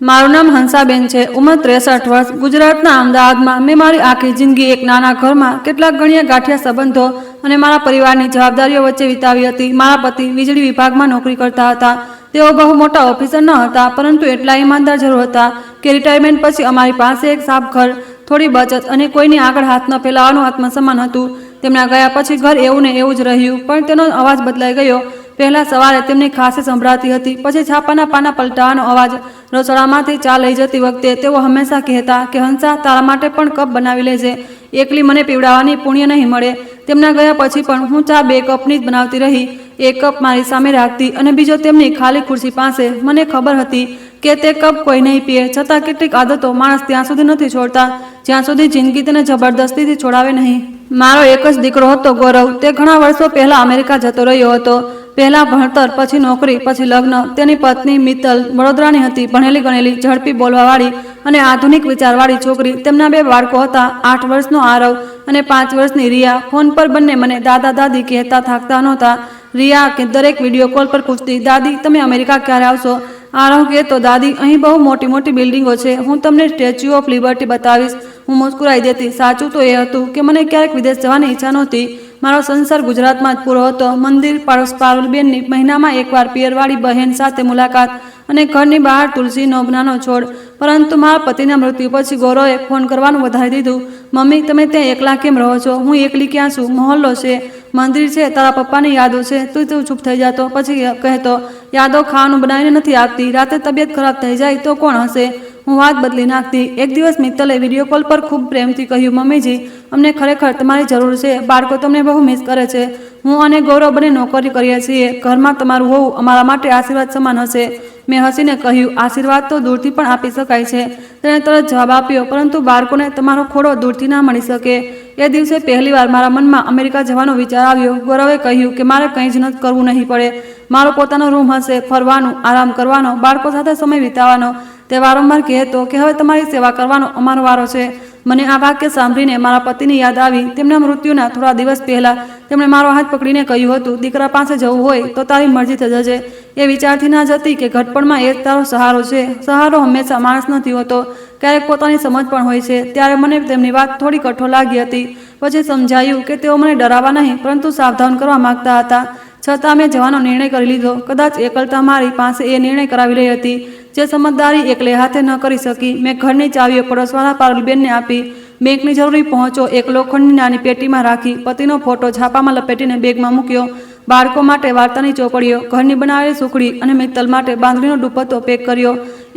મારું નામ હંસાબેન છે, ઉંમર 63 વર્ષ, ગુજરાતના અમદાવાદમાં. મેં મારી આખી જિંદગી એક નાના ઘરમાં કેટલાક ગણ્યા ગાંઠિયા સંબંધો અને મારા પરિવારની જવાબદારીઓ વચ્ચે વિતાવી હતી. મારા પતિ વીજળી વિભાગમાં નોકરી કરતા હતા. તેઓ બહુ મોટા ઓફિસર ન હતા, પરંતુ એટલા ઈમાનદાર જરૂર હતા કે રિટાયરમેન્ટ પછી અમારી પાસે એક સાફ ઘર, થોડી બચત અને કોઈની આગળ હાથ ન ફેલાવવાનું આત્મસન્માન હતું. તેમના ગયા પછી ઘર એવું ને એવું જ રહ્યું, પણ તેનો અવાજ બદલાઈ ગયો. પહેલા સવારે તેમની ખાંસી સંભળાતી હતી, પછી છાપાના પાના પલટાવાનો અવાજ. રસોડામાંથી ચા લઈ જતી વખતે તેઓ હંમેશા કહેતા કે હંસા, તારા માટે પણ કપ બનાવી લેજે, એકલી મને પીવડાવવાની પુણ્ય નહીં મળે. તેમના ગયા પછી પણ હું ચા 2 કપની જ બનાવતી રહી. એક કપ મારી સામે રાખતી અને બીજો તેમની ખાલી ખુરશી પાસે. મને ખબર હતી કે તે કપ કોઈ નહીં પીએ, છતાં કેટલીક આદતો માણસ ત્યાં સુધી નથી છોડતા જ્યાં સુધી જિંદગી તેને જબરદસ્તીથી છોડાવે નહીં. મારો એક જ દીકરો હતો, ગૌરવ. તે ઘણા વર્ષો પહેલા અમેરિકા જતો રહ્યો હતો. પહેલા ભણતર, પછી નોકરી, પછી લગ્ન. તેની પત્ની મિત્તલ વડોદરાની હતી, ભણેલી ગણેલી, ઝડપી બોલવાવાળી અને આધુનિક વિચારવાળી છોકરી. તેમના 2 બાળકો હતા, 8 વર્ષનો આરવ અને 5 વર્ષની રિયા. ફોન પર બંને મને દાદા દાદી કહેતા થાકતા નહોતા. રિયા કે દરેક વિડીયો કોલ પર પૂછતી, દાદી તમે અમેરિકા ક્યારે આવશો? આરવ કહેતો, દાદી અહીં બહુ મોટી મોટી બિલ્ડિંગો છે, હું તમને સ્ટેચ્યુ ઓફ લિબર્ટી બતાવીશ. હું મુસ્કુરાઈ દેતી. સાચું તો એ હતું કે મને ક્યારેક વિદેશ જવાની ઈચ્છા નહોતી. મારો સંસાર ગુજરાતમાં જ પૂરો હતો. મંદિર, પારુલબેનની મહિનામાં એકવાર પિયરવાળી બહેન સાથે મુલાકાત અને ઘરની બહાર તુલસીનો નાનો છોડ. પરંતુ મારા પતિના મૃત્યુ પછી ગૌરવે ફોન કરવાનું વધારી દીધું. મમ્મી, તમે ત્યાં એકલા કેમ રહો છો? હું એકલી ક્યાં છું? મહોલ્લો છે, મંદિર છે, તારા પપ્પાની યાદો છે. તું ચૂપ થઈ જતો. પછી કહેતો, યાદો ખાવાનું બનાવીને નથી આપતી, રાતે તબિયત ખરાબ થઈ જાય તો કોણ હશે? હું વાત બદલી નાખતી. એક દિવસ મિત્તલે વિડીયો કોલ પર ખૂબ પ્રેમથી કહ્યું, મમ્મીજી, અમને ખરેખર તમારી જરૂર છે. બાળકો તમને બહુ મિસ કરે છે. હું અને ગૌરવ બંને નોકરી કરીએ છીએ. ઘરમાં તમારું હોવું અમારા માટે આશીર્વાદ સમાન હશે. મેં હસીને કહ્યું, આશીર્વાદ તો દૂરથી પણ આપી શકાય છે. તેણે તરત જવાબ આપ્યો, પરંતુ બાળકોને તમારો ખોળો દૂરથી ના મળી શકે. એ દિવસે પહેલીવાર મારા મનમાં અમેરિકા જવાનો વિચાર આવ્યો. ગૌરવે કહ્યું કે મારે કંઈ જ ન કરવું નહીં પડે. મારો પોતાનો રૂમ હશે, ફરવાનું, આરામ કરવાનો, બાળકો સાથે સમય વિતાવવાનો. તે વારંવાર કહેતો કે હવે તમારી સેવા કરવાનો અમારો વારો છે. મને આ વાક્ય સાંભળીને મારા પતિની યાદ આવી. તેમના મૃત્યુના થોડા દિવસ પહેલા તેમણે મારો હાથ પકડીને કહ્યું હતું, દીકરા પાસે જવું હોય તો તારી મરજીથી જજે. એ વિચારથી ના જતી કે ઘટપણમાં એ જ તારો સહારો છે. સહારો હંમેશા માણસ નથી હોતો, ક્યારેક પોતાની સમજ પણ હોય છે. ત્યારે મને તેમની વાત થોડી કઠોર લાગી હતી. પછી સમજાયું કે તેઓ મને ડરાવવા નહીં, પરંતુ સાવધાન કરવા માગતા હતા. છતાં મેં જવાનો નિર્ણય કરી લીધો. કદાચ એકલતા મારી પાસે એ નિર્ણય કરાવી રહી હતી, જે સમજદારી એકલે હાથે ન કરી શકી. મેં ઘરની ચાવીઓ પડોશવાળા પારુલબેનને આપી. બેંકની જરૂરી પહોંચો એક લોખંડની નાની પેટીમાં રાખી. પતિનો ફોટો છાપામાં લપેટીને બેગમાં મૂક્યો. બાળકો માટે વાર્તાની ચોપડીઓ, ઘરની બનાવેલી સુખડી અને મિત્તલ માટે બાંધણીનો દુપટ્ટો પેક કર્યો.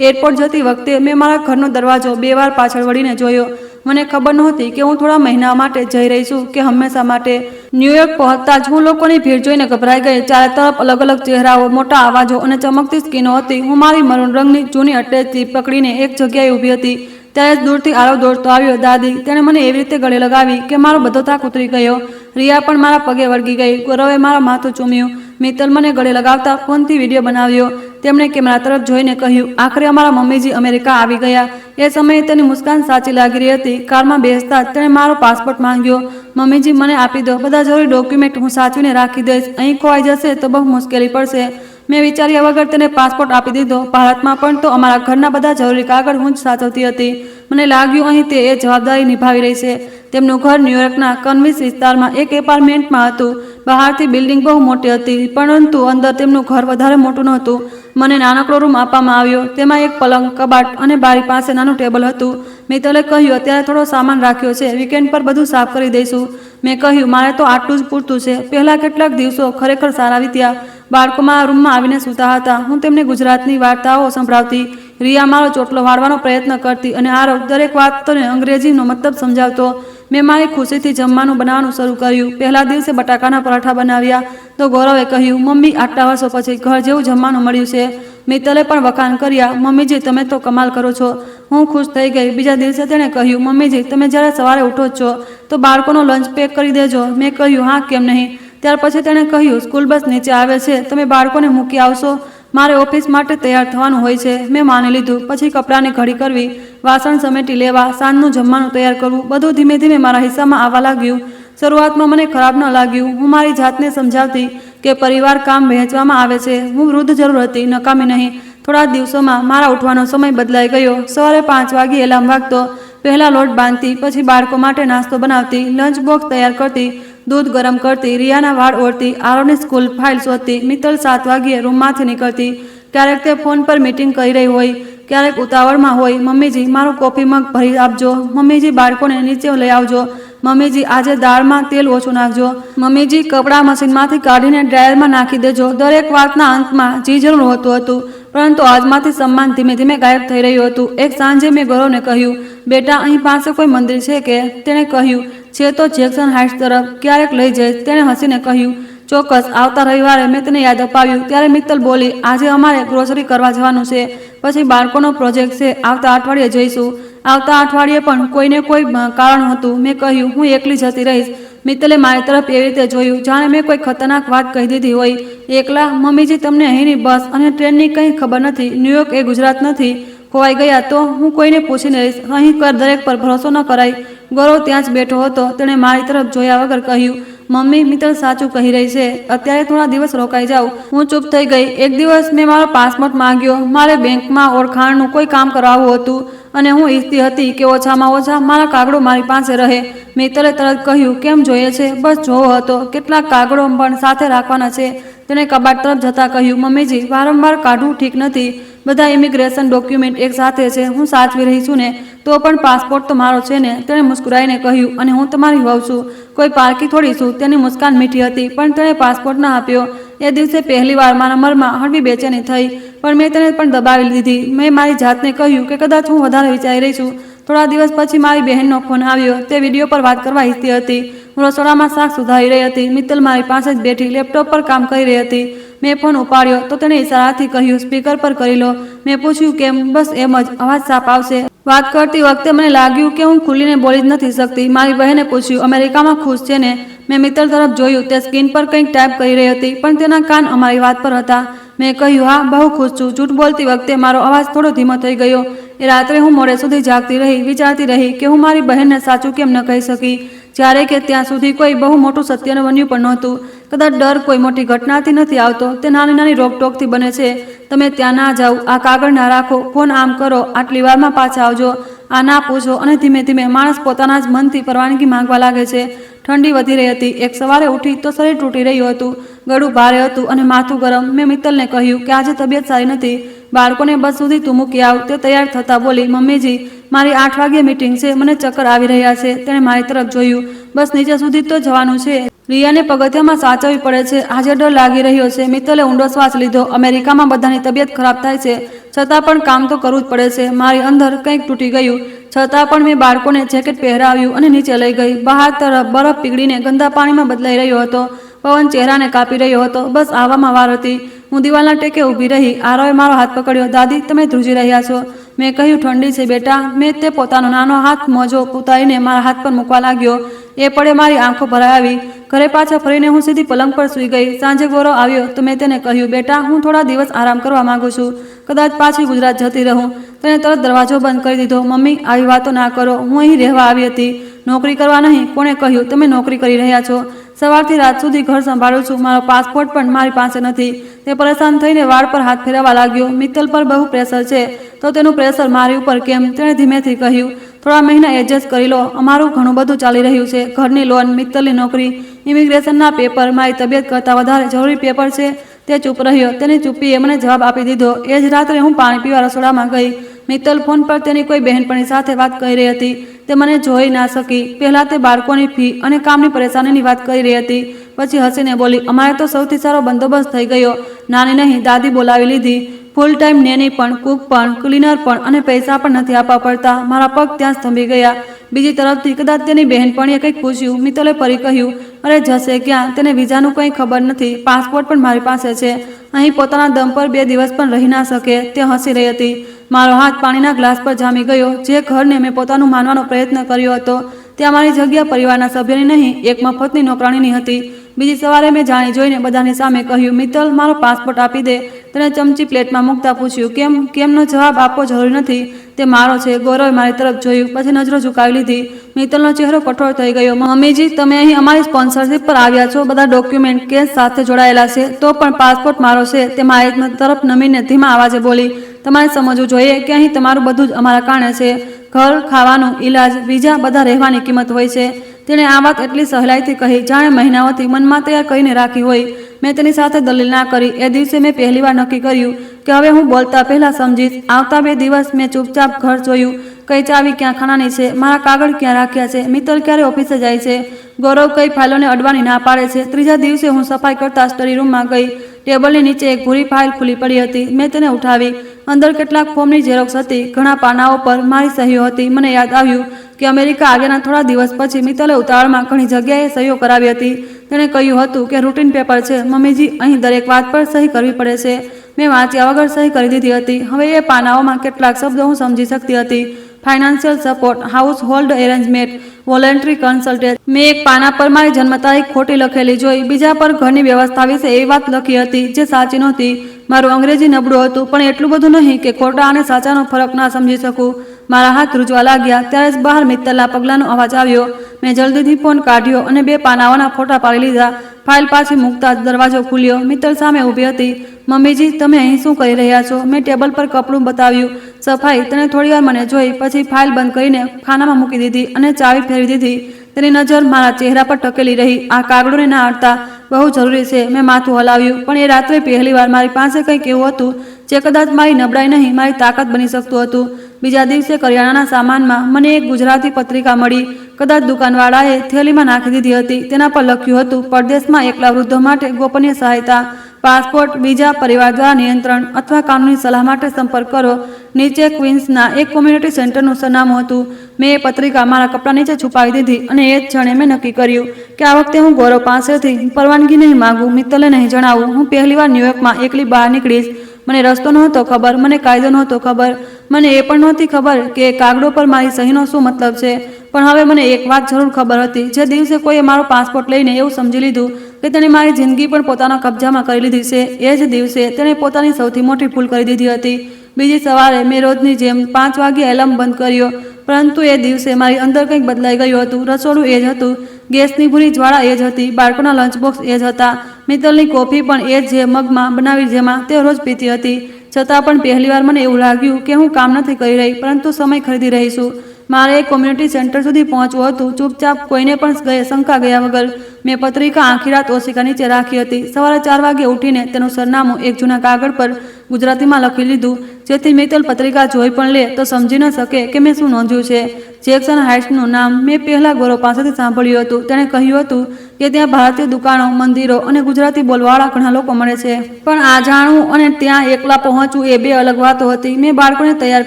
એરપોર્ટ જતી વખતે મેં મારા ઘરનો દરવાજો 2 વાર પાછળ વળીને જોયો. મને ખબર નહોતી કે હું થોડા મહિના માટે જઈ રહી છું કે હંમેશા માટે. ન્યૂયોર્ક પહોંચતા જ હું લોકોની ભીડ જોઈને ગભરાઈ ગઈ. ચારે તરફ અલગ અલગ ચહેરાઓ, મોટા અવાજો અને ચમકતી સ્કીનો હતી. હું મારી મરૂન રંગની જૂની અટેચી પકડીને એક જગ્યાએ ઊભી હતી. ત્યારે જ દૂરથી આરવ દોડતો આવ્યો. દાદી, તેણે મને એવી રીતે ગળે લગાવી કે મારો બધો થાક ઉતરી ગયો. રિયા પણ મારા પગે વળગી ગઈ. ગૌરવે મારા માથું ચૂમ્યું. મિત્તલ મને ગળે લગાવતા ફોનથી વિડીયો બનાવ્યો. તેમણે કેમેરા તરફ જોઈને કહ્યું, આખરે અમારા મમ્મીજી અમેરિકા આવી ગયા. એ સમયે તેની મુસ્કાન સાચી લાગી રહી હતી. કારમાં બેસતા જ તેણે મારો પાસપોર્ટ માંગ્યો. મમ્મીજી, મને આપી દો, બધા જરૂરી ડોક્યુમેન્ટ હું સાચવીને રાખી દઈશ. અહીં ખોવાઈ જશે તો બહુ મુશ્કેલી પડશે. મેં વિચાર્યા વગર તેને પાસપોર્ટ આપી દીધો. ભારતમાં પણ તો અમારા ઘરના બધા જરૂરી કાગળ હું જ સાચવતી હતી. મને લાગ્યું અહીં તે એ જવાબદારી નિભાવી રહી છે. તેમનું ઘર ન્યૂયોર્કના કન્વીસ વિસ્તારમાં એક એપાર્ટમેન્ટમાં હતું. બહારથી બિલ્ડિંગ બહુ મોટી હતી, પરંતુ અંદર તેમનું ઘર વધારે મોટું નહોતું. મને નાનકડો રૂમ આપવામાં આવ્યો. તેમાં એક પલંગ, કબાટ અને બારી પાસે નાનું ટેબલ હતું. મિત્તલે કહ્યું, અત્યારે થોડો સામાન રાખ્યો છે, વીકેન્ડ પર બધું સાફ કરી દઈશું. મેં કહ્યું, મારે તો આટલું જ પૂરતું છે. પહેલા કેટલાક દિવસો ખરેખર સારા વીત્યા. બાળકો મારા રૂમમાં આવીને સૂતા હતા. હું તેમને ગુજરાતની વાર્તાઓ સંભળાવતી. રિયા મારો ચોટલો વાળવાનો પ્રયત્ન કરતી અને આરવ દરેક વાતને અંગ્રેજીનો મતલબ સમજાવતો. મેં મારી ખુશીથી જમવાનું બનાવવાનું શરૂ કર્યું. પહેલા દિવસે બટાકાના પરાઠા બનાવ્યા તો ગૌરવે કહ્યું, મમ્મી, આટલા વર્ષો પછી ઘર જેવું જમવાનું મળ્યું છે. મિત્તલે પણ વખાણ કર્યા, મમ્મીજી, તમે તો કમાલ કરો છો. હું ખુશ થઈ ગઈ. બીજા દિવસે તેણે કહ્યું, મમ્મીજી, તમે જ્યારે સવારે ઉઠો છો તો બાળકોનો લંચ પેક કરી દેજો. મેં કહ્યું, હા, કેમ નહીં. ત્યાર પછી તેણે કહ્યું, સ્કૂલ બસ નીચે આવે છે, તમે બાળકોને મૂકી આવશો. મારે ઓફિસ માટે તૈયાર થવાનું હોય છે. મેં માની લીધું. પછી કપડાની ઘડી કરવી, વાસણ સમેટી લેવા, સાંજનું જમવાનું તૈયાર કરવું, બધું ધીમે ધીમે મારા હિસ્સામાં આવવા લાગ્યું. શરૂઆતમાં મને ખરાબ ન લાગ્યું. હું મારી જાતને સમજાવતી કે પરિવાર કામ વહેંચવામાં આવે છે. હું વૃદ્ધ જરૂર હતી, નકામી નહીં. થોડા દિવસોમાં મારા ઉઠવાનો સમય બદલાઈ ગયો. સવારે 5 વાગ્યે એલાર્મ વાગતો. પહેલા લોટ બાંધતી, પછી બાળકો માટે નાસ્તો બનાવતી, લંચ બોક્સ તૈયાર કરતી, દૂધ ગરમ કરતી, રિયાના વાળ ઓળતી, આરોની સ્કૂલ ફાઇલ શોધતી. મિત્તલ 7 વાગ્યે રૂમમાંથી નીકળતી. ક્યારેક તે ફોન પર મીટિંગ કરી રહી હોય, ક્યારેક ઉતાવળમાં હોય. મમ્મીજી મારું કોફી મગ ભરી આપજો. મમ્મીજી બાળકોને નીચે લઈ આવજો. મમ્મીજી આજે દાળમાં તેલ ઓછું નાખજો. મમ્મીજી કપડાં મશીનમાંથી કાઢીને ડ્રાયરમાં નાખી દેજો. દરેક વાતના અંતમાં જી જરૂર હોતું હતું, પરંતુ આજમાંથી સન્માન ધીમે ધીમે ગાયબ થઈ રહ્યું હતું. એક સાંજે મેં ગૌરવને કહ્યું, બેટા અહીં પાસે કોઈ મંદિર છે કે? તેણે કહ્યું, છે તો જેક્સન હાઇટ્સ તરફ, ક્યારેક લઈ જઈશ. તેણે હસીને કહ્યું, ચોક્કસ. આવતા રવિવારે મેં તેને યાદ અપાવ્યું ત્યારે મિત્તલ બોલી, આજે અમારે ગ્રોસરી કરવા જવાનું છે, પછી બાળકોનો પ્રોજેક્ટ છે, આવતા અઠવાડિયે જઈશું. આવતા અઠવાડિયે પણ કોઈને કોઈ કારણ હતું. મેં કહ્યું, હું એકલી જતી રહીશ. મિત્તલે મારી તરફ એવી રીતે જોયું જાણે મેં કોઈ ખતરનાક વાત કહી દીધી હોય. એકલા? મમ્મીજી તમને અહીંની બસ અને ટ્રેનની કંઈ ખબર નથી? ન્યુયોર્ક એ ગુજરાત નથી. ખોવાઈ ગયા તો હું કોઈને પૂછીને રહીશ. અહીં દરેક પર ભરોસો ન કરાય. ગૌરવ ત્યાં જ બેઠો હતો. તેણે મારી તરફ જોયા વગર કહ્યું, મમ્મી, મિત્તલ સાચું કહી રહી છે. અત્યારે થોડા દિવસ રોકાઈ જાઉં. હું ચૂપ થઈ ગઈ. એક દિવસ મેં મારો પાસપોર્ટ માંગ્યો. મારે બેંકમાં ઓળખાણનું કોઈ કામ કરાવવું હતું અને હું ઈચ્છતી હતી કે ઓછામાં ઓછા મારા કાગળો મારી પાસે રહે. મિત્તલે તરત કહ્યું, કેમ જોઈએ છે? બસ જોવો હતો. કેટલાક કાગળો પણ સાથે રાખવાના છે. તેણે કબાટ તરફ જતા કહ્યું, મમ્મીજી વારંવાર કાઢવું ઠીક નથી. બધા ઇમિગ્રેશન ડોક્યુમેન્ટ એક સાથે છે. હું સાચવી રહી છું ને, તો પણ પાસપોર્ટ તો મારો છે ને. તેણે મુસ્કરાઈને કહ્યું, અને હું તમારી વહુ છું, કોઈ પારકી થોડી છું. તેની મુસ્કાન મીઠી હતી, પણ તેણે પાસપોર્ટ ન આપ્યો. એ દિવસે પહેલીવાર મારા મનમાં હળવી બેચેની થઈ, પણ મેં તેને પણ દબાવી દીધી. મેં મારી જાતને કહ્યું કે કદાચ હું વધારે વિચારી રહી છું. થોડા દિવસ પછી મારી બહેનનો ફોન આવ્યો. તે વિડીયો પર વાત કરવા ઈચ્છતી હતી. હું રસોડામાં શાક સુધારી રહી હતી. મિત્તલ મારી પાસે જ બેઠી લેપટોપ પર કામ કરી રહી હતી. મેં ફોન ઉપાડ્યો તો તેણે ઇશારાથી કહ્યું, સ્પીકર પર કરી લો. મેં પૂછ્યું, કેમ? બસ એમ જ, અવાજ સાફ આવશે. વાત કરતી વખતે મને લાગ્યું કે હું ખુલીને બોલી જ નથી શકતી. મારી બહેને પૂછ્યું, અમેરિકામાં ખુશ છે ને? મેં મિત્તલ તરફ જોયું. તે સ્ક્રીન પર કંઈક ટાઈપ કરી રહી હતી, પણ તેના કાન અમારી વાત પર હતા. મેં કહ્યું, હા, બહુ ખુશ છું. જૂઠ બોલતી વખતે મારો અવાજ થોડો ધીમો થઈ ગયો. એ રાત્રે હું મોડે સુધી જાગતી રહી, વિચારતી રહી કે હું મારી બહેનને સાચું કેમ ન કહી શકી, જ્યારે કે ત્યાં સુધી કોઈ બહુ મોટું સત્ય બન્યું પણ નહોતું. કદાચ ડર કોઈ મોટી ઘટનાથી નથી આવતો, તે નાની નાની રોકટોકથી બને છે. તમે ત્યાં ના જાઓ, આ કાગળ ના રાખો, ફોન આમ કરો, આટલી વારમાં પાછા આવજો, આ ના પૂછો. અને ધીમે ધીમે માણસ પોતાના જ મનથી પરવાનગી માંગવા લાગે છે. ઠંડી વધી રહી હતી. એક સવારે ઉઠી તો શરીર તૂટી રહ્યું હતું, ગળું ભારે હતું અને માથું ગરમ. મેં મિત્તલને કહ્યું કે આજે તબિયત સારી નથી, બાળકોને બસ સુધી તું મૂકી આવ. તે તૈયાર થતા બોલી, મમ્મીજી મારી 8 વાગ્યે મીટિંગ છે, મને ચક્કર આવી રહ્યા છે. તેણે મારી તરફ જોયું. બસ નીચે સુધી તો જવાનું છે. રિયાને પગથિયામાં સાચવવી પડે છે. આજે ડર લાગી રહ્યો છે. મિત્તલે ઊંડો શ્વાસ લીધો. અમેરિકામાં બધાની તબિયત ખરાબ થાય છે, છતાં પણ કામ તો કરવું જ પડે છે. મારી અંદર કંઈક તૂટી ગયું, છતાં પણ મેં બાળકોને જેકેટ પહેરાવ્યું અને નીચે લઈ ગઈ. બહાર તરફ બરફ પીગળીને ગંદા પાણીમાં બદલાઈ રહ્યો હતો. પવન ચહેરાને કાપી રહ્યો હતો. બસ આવવામાં વાર હતી. હું દિવાલના ટેકે ઊભી રહી. આરોએ મારો હાથ પકડ્યો. દાદી, તમે ધ્રુજી રહ્યા છો. મેં કહ્યું, ઠંડી છે બેટા. મેં તે પોતાનો નાનો હાથ મોજો ઉતારીને મારા હાથ પર મૂકવા લાગ્યો. એ પડે મારી આંખો ભરાઈ આવી. ઘરે પાછા ફરીને હું સીધી પલંગ પર સૂઈ ગઈ. સાંજે ગૌરવ આવ્યો તો મેં તેને કહ્યું, બેટા, હું થોડા દિવસ આરામ કરવા માંગુ છું. કદાચ પાછી ગુજરાત જતી રહું. તેણે તરત દરવાજો બંધ કરી દીધો. મમ્મી, આવી વાતો ના કરો. હું અહીં રહેવા આવી હતી, નોકરી કરવા નહીં. કોણે કહ્યું તમે નોકરી કરી રહ્યા છો? સવારથી રાત સુધી ઘર સંભાળું છું. મારો પાસપોર્ટ પણ મારી પાસે નથી. તે પરેશાન થઈને વાળ પર હાથ ફેરવવા લાગ્યો. મિત્તલ પર બહુ પ્રેશર છે, તો તેનું પ્રેશર મારી ઉપર કેમ? તેણે ધીમેથી કહ્યું, થોડા મહિના એડજસ્ટ કરી લો. અમારું ઘણું બધું ચાલી રહ્યું છે. ઘરની લોન, મિત્તલની નોકરી, ઇમિગ્રેશનના પેપર, મારી તબિયત કરતાં વધારે જરૂરી પેપર છે. તે ચૂપ રહ્યો. તેની ચૂપ્પીએ મને જવાબ આપી દીધો. એ જ રાત્રે હું પાણી પીવા રસોડામાં ગઈ. મિત્તલ ફોન પર તેની કોઈ બહેનપણી સાથે વાત કરી રહી હતી. તે મને જોઈ ના શકી. પહેલાં તે બાળકોની ફી અને કામની પરેશાનીની વાત કરી રહી હતી. પછી હસીને બોલી, અમારે તો સૌથી સારો બંદોબસ્ત થઈ ગયો. નાની નહીં, દાદી બોલાવી લીધી. ફૂલ ટાઈમ નેની પણ, કુક પણ, ક્લીનર પણ, અને પૈસા પણ નથી આપવા પડતા. મારા પગ ત્યાં સ્તંભી ગયા. બીજી તરફથી કદાચ તેની બહેનપણીએ કંઈક પૂછ્યું. મિત્તલે ફરી કહ્યું, અરે જશે ક્યાં? તેને વિઝાનું કંઈ ખબર નથી. પાસપોર્ટ પણ મારી પાસે છે. અહીં પોતાના દમ પર 2 દિવસ પણ રહી ના શકે. તે હસી રહી હતી. મારો હાથ પાણીના ગ્લાસ પર જામી ગયો. જે ઘરને મેં પોતાનું માનવાનો પ્રયત્ન કર્યો હતો, ત્યાં મારી જગ્યા પરિવારના સભ્યની નહીં, એક મફતની નોકરાણીની હતી. બીજી સવારે મેં જાણી જોઈને બધાની સામે કહ્યું, મિત્તલ, મારો પાસપોર્ટ આપી દે. તેણે ચમચી પ્લેટમાં મૂકતા પૂછ્યું, કેમનો જવાબ આપવો જરૂરી નથી, તે મારો છે. ગૌરવે મારી તરફ જોયું, પછી નજરો ઝુકાવી લીધી. મિત્તલનો ચહેરો કઠોર થઈ ગયો. મમ્મીજી, તમે અહીં અમારી સ્પોન્સરશિપ પર આવ્યા છો, બધા ડોક્યુમેન્ટ કેસ સાથે જોડાયેલા છે, તો પણ પાસપોર્ટ મારો છે. તે મારી તરફ નમીને ધીમા અવાજે બોલી, તમારે સમજવું જોઈએ કે અહીં તમારું બધું જ અમારા કારણે છે. ઘર, ખાવાનું, ઈલાજ, વિઝા, બધા રહેવાની કિંમત હોય છે. તેણે આ વાત એટલી સહેલાઈથી કહી જાણે મહિનાઓથી મનમાં તૈયાર કરીને રાખી હોય. મેં તેની સાથે દલીલ ના કરી. એ દિવસે મેં પહેલીવાર નક્કી કર્યું કે હવે હું બોલતા પહેલા સમજીશ. આવતા 2 દિવસ મેં ચૂપચાપ ઘર જોયું. કઈ ચાવી ક્યાં ખાનાની છે, મારા કાગળ ક્યાં રાખ્યા છે, મિત્તલ ક્યારે ઓફિસે જાય છે, ગૌરવ કઈ ફાઇલોને અડવાની ના પાડે છે. ત્રીજા દિવસે હું સફાઈ કરતા સ્ટડી રૂમમાં ગઈ. ટેબલની નીચે એક ભૂરી ફાઇલ ખુલ્લી પડી હતી. મેં તેને ઉઠાવી. અંદર કેટલાક ફોર્મની ઝેરોક્સ હતી. ઘણા પાનાઓ પર મારી સહીઓ હતી. મને યાદ આવ્યું કે અમેરિકા આવ્યાના થોડા દિવસ પછી મિત્તલે ઉતાવળમાં ઘણી જગ્યાએ સહીઓ કરાવી હતી. તેણે કહ્યું હતું કે રૂટીન પેપર છે મમ્મીજી, અહીં દરેક વાત પર સહી કરવી પડે છે. મેં વાંચ્યા વગર સહી કરી દીધી હતી. હવે એ પાનાઓમાં કેટલાક શબ્દો હું સમજી શકતી હતી. Financial support, house hold arrangement, voluntary consultant. મેં એક પાના પર મારી જન્મ તારીખ ખોટી લખેલી જોઈ. બીજા પર ઘરની વ્યવસ્થા વિશે એવી વાત લખી હતી જે સાચી નહોતી. મારું અંગ્રેજી નબળું હતું, પણ એટલું બધું નહીં કે ખોટા અને સાચાનો ફરક ના સમજી શકું. મારા હાથ ધ્રુજવા લાગ્યા. ત્યારે જ બહાર મિત્તલના પગલાંનો અવાજ આવ્યો. મેં જલ્દીથી ફોન કાઢ્યો અને 2 પાનાઓના ફોટા પાડી લીધા. ફાઇલ પાછી મૂકતા જ દરવાજો ખુલ્યો. મિત્તલ સામે ઊભી હતી. મમ્મીજી, તમે અહીં શું કરી રહ્યા છો? મેં ટેબલ પર કપડું બતાવ્યું. સફાઈ. તેણે થોડીવાર મને જોઈ, પછી ફાઇલ બંધ કરીને ખાનામાં મૂકી દીધી અને ચાવી ફેરવી દીધી. તેની નજર મારા ચહેરા પર ટકેલી રહી. આ કાગળોને ના અડતા બહુ જરૂરી છે. મેં માથું હલાવ્યું. પણ એ રાત્રે પહેલીવાર મારી પાસે કંઈક એવું હતું જે કદાચ મારી નબળાઈ નહીં, મારી તાકાત બની શકતું હતું. બીજા દિવસે કરિયાણાના સામાનમાં મને એક ગુજરાતી પત્રિકા મળી. કદાચ દુકાનવાળાએ થેલીમાં નાખી દીધી હતી. તેના પર લખ્યું હતું, પરદેશમાં એકલા વૃદ્ધો માટે ગોપનીય સહાયતા, પાસપોર્ટ, વિઝા, પરિવાર દ્વારા નિયંત્રણ અથવા કાનૂની સલાહ માટે સંપર્ક કરો. નીચે ક્વીન્સના એક કોમ્યુનિટી સેન્ટરનું સરનામું હતું. મેં એ પત્રિકા મારા કપડા નીચે છુપાવી દીધી અને એ જ ક્ષણે મેં નક્કી કર્યું કે આ વખતે હું ગૌરવ પાસેથી પરવાનગી નહીં માગું, મિત્તલે નહીં જણાવું. હું પહેલીવાર ન્યૂયોર્કમાં એકલી બહાર નીકળીશ. મને રસ્તો નહોતો ખબર, મને કાયદો નહોતો ખબર, મને એ પણ નહોતી ખબર કે કાગળો પર મારી સહીનો શું મતલબ છે. પણ હવે મને એક વાત જરૂર ખબર હતી. જે દિવસે કોઈએ મારો પાસપોર્ટ લઈને એવું સમજી લીધું કે તેણે મારી જિંદગી પણ પોતાના કબજામાં કરી લીધી છે, એ જ દિવસે તેણે પોતાની સૌથી મોટી ભૂલ કરી દીધી હતી. બીજી સવારે મેં રોજની જેમ 5 વાગ્યે એલાર્મ બંધ કર્યો. પરંતુ એ દિવસે મારી અંદર કંઈક બદલાઈ ગયું હતું. રસોડું એ જ હતું, ગેસની ભૂરી જ્વાળા એ જ હતી, બાળકોના લંચ બોક્સ એ જ હતા, મિત્તલની કોફી પણ એ જે મગમાં બનાવી જેમાં તે રોજ પીતી હતી. છતાં પણ પહેલીવાર મને એવું લાગ્યું કે હું કામ નથી કરી રહી, પરંતુ સમય ખરીદી રહી છું. મારે એક કોમ્યુનિટી સેન્ટર સુધી પહોંચવું હતું. ચૂપચાપ, કોઈને પણ શંકા ગયા વગર મેં પત્રિકા આખી રાત ઓશિકા નીચે રાખી હતી. સવારે 4 વાગે ઉઠીને તેનું સરનામું એક જૂના કાગળ પર ગુજરાતીમાં લખી લીધું, જેથી મિત્તલ પત્રિકા જોઈ પણ લે તો સમજી ન શકે કે મેં શું નોંધ્યું છે. જેક્સન હાઇટ્સનું નામ મેં પહેલા ગૌરવ પાસેથી સાંભળ્યું હતું. તેણે કહ્યું હતું કે ત્યાં ભારતીય દુકાનો, મંદિરો અને ગુજરાતી બોલવાળા ઘણા લોકો મળે છે. પણ આ જાણવું અને ત્યાં એકલા પહોંચવું એ 2 અલગ વાતો હતી. મેં બાળકોને તૈયાર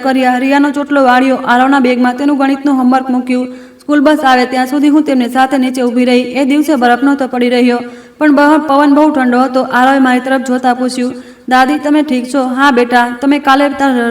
કર્યા. રિયાનો ચોટલો વાળ્યો. આરવના બેગમાં તેનું ગણિતનું હોમવર્ક મૂક્યું. સ્કૂલ બસ આવે ત્યાં સુધી હું તેમની સાથે નીચે ઊભી રહી. એ દિવસે બરફ નહોતો પડી રહ્યો, પણ પવન બહુ ઠંડો હતો. આરવે મારી તરફ જોતા પૂછ્યું, દાદી, તમે ઠીક છો? હા બેટા, તમે કાલે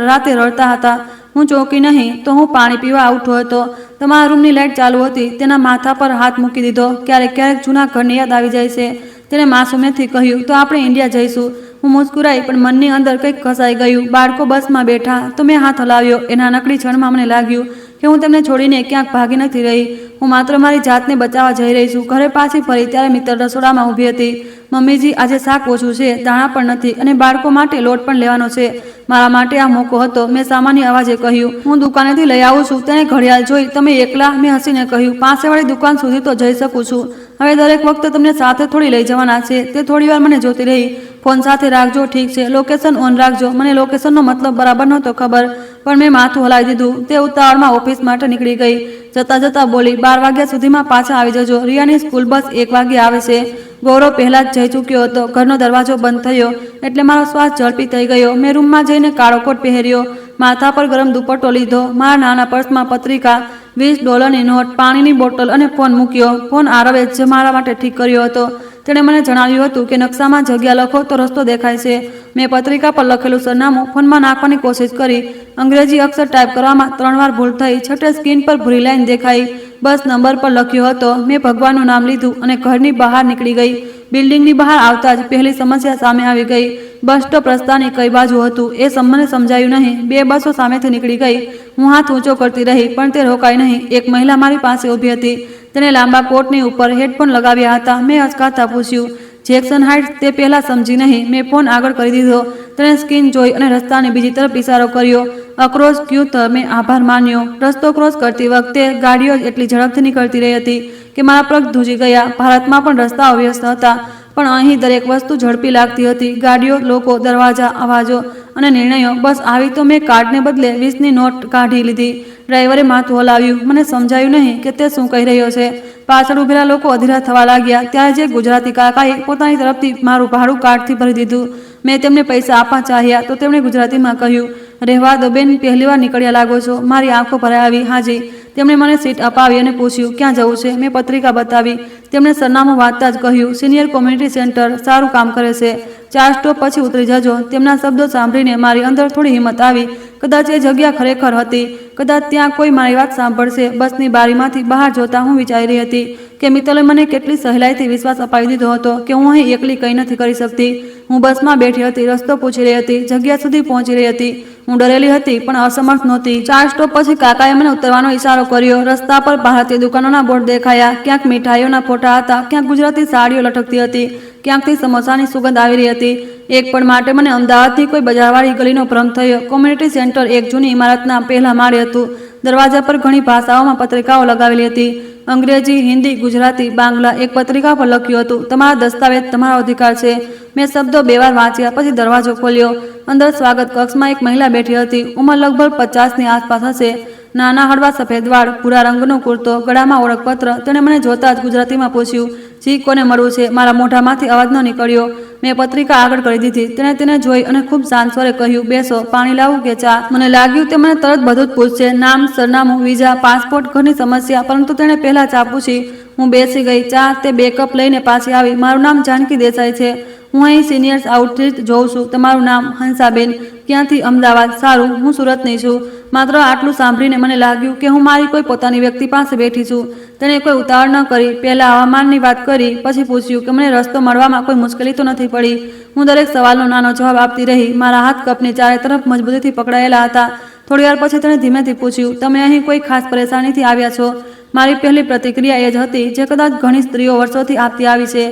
રાતે રડતા હતા. હું ચોંકી નહીં તો હું પાણી પીવા ઉઠો હતો. તમારા રૂમની લાઇટ ચાલુ હતી. તેના માથા પર હાથ મૂકી દીધો. ક્યારેક ક્યારેક જૂના ઘરની યાદ આવી જાય છે. તેણે માસૂમિયતથી કહ્યું, તો આપણે ઇન્ડિયા જઈશું. હું મુસ્કુરાઈ, પણ મનની અંદર કંઈક ખસાઈ ગયું. બાળકો બસમાં બેઠા તો મેં હાથ હલાવ્યો. એના નકલી ક્ષણમાં મને લાગ્યું કે હું તેમને છોડીને ક્યાંક ભાગી નથી રહી. હું માત્ર મારી જાતને બચાવવા જઈ રહી છું. ઘરે પાછી ફરી ત્યારે મિત્તલ રસોડામાં ઊભી હતી. મમ્મીજી, આજે શાક ઓછું છે, દાણા પણ નથી અને બાળકો માટે લોટ પણ લેવાનો છે. મારા માટે આ મોકો હતો. મેં સામાન્ય અવાજે કહ્યું, હું દુકાનેથી લઈ આવું છું. તેણે ઘડિયાળ જોઈ. તમે એકલા? મેં હસીને કહ્યું, પાસેવાળી દુકાન સુધી તો જઈ શકું છું. હવે દરેક વખતે તમને સાથે થોડી લઈ જવાના છે. તે થોડીવાર મને જોતી રહી. ફોન સાથે રાખજો, ઠીક છે? લોકેશન ઓન રાખજો. મને લોકેશનનો મતલબ બરાબર નહોતો ખબર, પણ મેં માથું હલાવી દીધું. તે ઉતાવળમાં ઓફિસ માટે નીકળી ગઈ. જતા જતા બોલી, 12 વાગ્યા સુધીમાં પાછા આવી જજો. રિયાની સ્કૂલ બસ 1 વાગ્યે આવે છે. ગૌરવ પહેલા જ જઈ ચૂક્યો હતો. ઘરનો દરવાજો બંધ થયો એટલે મારો શ્વાસ ઝડપી થઈ ગયો. મેં રૂમમાં જઈને કાળો કોટ પહેર્યો, માથા પર ગરમ દુપટ્ટો લીધો, મારા નાના પર્સમાં પત્રિકા, $20ની નોટ, પાણીની બોટલ અને ફોન મૂક્યો. ફોન આરવે જે મારા માટે ઠીક કર્યો હતો. તેણે મને જણાવ્યું હતું કે નકશામાં જગ્યા લખો તો રસ્તો દેખાય છે. મેં પત્રિકા પર લખેલું સરનામું ફોનમાં નાખવાની કોશિશ કરી. અંગ્રેજી અક્ષર ટાઈપ કરવામાં 3 વાર ભૂલ થઈ. છઠ્ઠે સ્ક્રીન પર ભૂરી લાઈન દેખાઈ. બસ નંબર પર લખ્યો હતો. મેં ભગવાનનું નામ લીધું અને ઘરની બહાર નીકળી ગઈ. બિલ્ડિંગની બહાર આવતા જ પહેલી સમસ્યા સામે આવી ગઈ. બસ સ્ટોપ રસ્તાની કઈ બાજુ હતું એ મને સમજાયું નહીં. 2 બસો સામેથી નીકળી ગઈ. હું હાથ ઊંચો કરતી રહી પણ તે રોકાઈ નહીં. એક મહિલા મારી પાસે ઊભી હતી. તેણે લાંબા કોટની ઉપર હેડફોન લગાવ્યા હતા. મેં અચકાતા પૂછ્યું, જેક્શન હાઇટ્સ? તે પહેલા સમજી નહીં. મેં ફોન આગળ કરી દીધો. તેણે સ્ક્રીન જોઈ અને રસ્તાની બીજી તરફ ઇશારો કર્યો. અક્રોસ ક્યુ? મેં આભાર માન્યો. રસ્તો ક્રોસ કરતી વખતે ગાડીઓ એટલી ઝડપથી નીકળતી રહી હતી કે મારા પગ ધ્રુજી ગયા. ભારતમાં પણ રસ્તાઓ વ્યસ્ત હતા પણ અહીં દરેક વસ્તુ ઝડપી લાગતી હતી. ગાડીઓ, લોકો, દરવાજા, અવાજો અને નિર્ણયો. બસ આવી તો મેં કાર્ડને બદલે 20ની નોટ કાઢી લીધી. ડ્રાઈવરે માથું હલાવ્યું. મને સમજાયું નહીં કે તે શું કહી રહ્યો છે. પાછળ ઉભેલા લોકો અધીરા થવા લાગ્યા. ત્યારે જે ગુજરાતી કાકાએ પોતાની તરફથી મારું ભાડું કાર્ડથી ભરી દીધું. મેં તેમને પૈસા આપવા ચાહ્યા તો તેમણે ગુજરાતીમાં કહ્યું, રહેવા દો બેન, પહેલીવાર નીકળ્યા લાગો છો. મારી આંખો ભરાઈ આવી. હાજી. તેમણે મને સીટ અપાવી અને પૂછ્યું, ક્યાં જવું છે? મેં પત્રિકા બતાવી. તેમણે સરનામું વાંચતા જ કહ્યું, સિનિયર કોમ્યુનિટી સેન્ટર. સારું કામ કરે છે. 4 સ્ટોપ પછી ઉતરી જજો. તેમના શબ્દો સાંભળીને મારી અંદર થોડી હિંમત આવી. કદાચ એ જગ્યા ખરેખર હતી. કદાચ ત્યાં કોઈ મારી વાત સાંભળશે. બસની બારીમાંથી બહાર જોતા હું વિચારી રહી હતી કે મિત્તલે મને કેટલી સહેલાઈથી વિશ્વાસ અપાવી દીધો હતો કે હું અહીં એકલી કંઈ નથી કરી શકતી. હું બસમાં બેઠી હતી. રસ્તો પૂછી રહી હતી. જગ્યા સુધી પહોંચી રહી હતી. હું ડરેલી હતી પણ અસમર્થ નહોતી. 4 સ્ટોપ પછી કાકાએ મને ઉતરવાનો ઈશારો કર્યો. રસ્તા પર ભારતીય દુકાનોના બોર્ડ દેખાયા. ક્યાંક મીઠાઈઓના ફોટા હતા, ક્યાંક ગુજરાતી સાડીઓ લટકતી હતી, ક્યાંકથી સમોસાની સુગંધ આવી રહી હતી. એક પળ માટે મને અમદાવાદની કોઈ બજારવાળી ગલીનો ભ્રમ થયો. કોમ્યુનિટી સેન્ટર એક જૂની ઇમારતના પહેલા માળે હતું. દરવાજા પર ઘણી ભાષાઓમાં પત્રિકાઓ લગાવેલી હતી. અંગ્રેજી, હિન્દી, ગુજરાતી, બાંગ્લા. એક પત્રિકા પર લખ્યું હતું, તમારા દસ્તાવેજ તમારો અધિકાર છે. મેં શબ્દો 2 વાર વાંચ્યા પછી દરવાજો ખોલ્યો. અંદર સ્વાગત કક્ષમાં એક મહિલા બેઠી હતી. ઉંમર લગભગ 50ની આસપાસ હશે. નાના હળવા સફેદ વાળ, ભૂરા રંગનો કુર્તો, ગળામાં ઓળખપત્ર. તેણે મને જોતા જ ગુજરાતીમાં પૂછ્યું, જી, કોને મળવું છે? મારા મોઢામાંથી અવાજ ન નીકળ્યો. મેં પત્રિકા આગળ કરી દીધી. તેણે તેને જોઈ અને ખૂબ શાંત સ્વરે કહ્યું, બેસો. પાણી લાવું કે ચા? મને લાગ્યું તે મને તરત બધું જ પૂછશે. નામ, સરનામું, વિઝા, પાસપોર્ટ, ઘરની સમસ્યા. પરંતુ તેણે પહેલા ચા પૂછી. હું બેસી ગઈ. ચા. તે 2 કપ લઈને પાછી આવી. મારું નામ જાનકી દેસાઈ છે. હું અહીં સિનિયર્સ આઉટરીચ જોઉં છું. તમારું નામ? હંસાબેન. ક્યાંથી? અમદાવાદ. સારું. હું સુરતની છું. માત્ર આટલું સાંભળીને મને લાગ્યું કે હું મારી કોઈ પોતાની વ્યક્તિ પાસે બેઠી છું. તેણે કોઈ ઉતાવળ ન કરી. પહેલા હવામાનની વાત કરી, પછી પૂછ્યું કે મને રસ્તો મળવામાં કોઈ મુશ્કેલી તો નથી પડી. હું દરેક સવાલનો નાનો જવાબ આપતી રહી. મારા હાથ કપની ચારે તરફ મજબૂતીથી પકડાયેલા હતા. થોડીવાર પછી તેણે ધીમેથી પૂછ્યું, તમે અહીં કોઈ ખાસ પરેશાનીથી આવ્યા છો? મારી પહેલી પ્રતિક્રિયા એ જ હતી જે કદાચ ઘણી સ્ત્રીઓ વર્ષોથી આપતી આવી છે,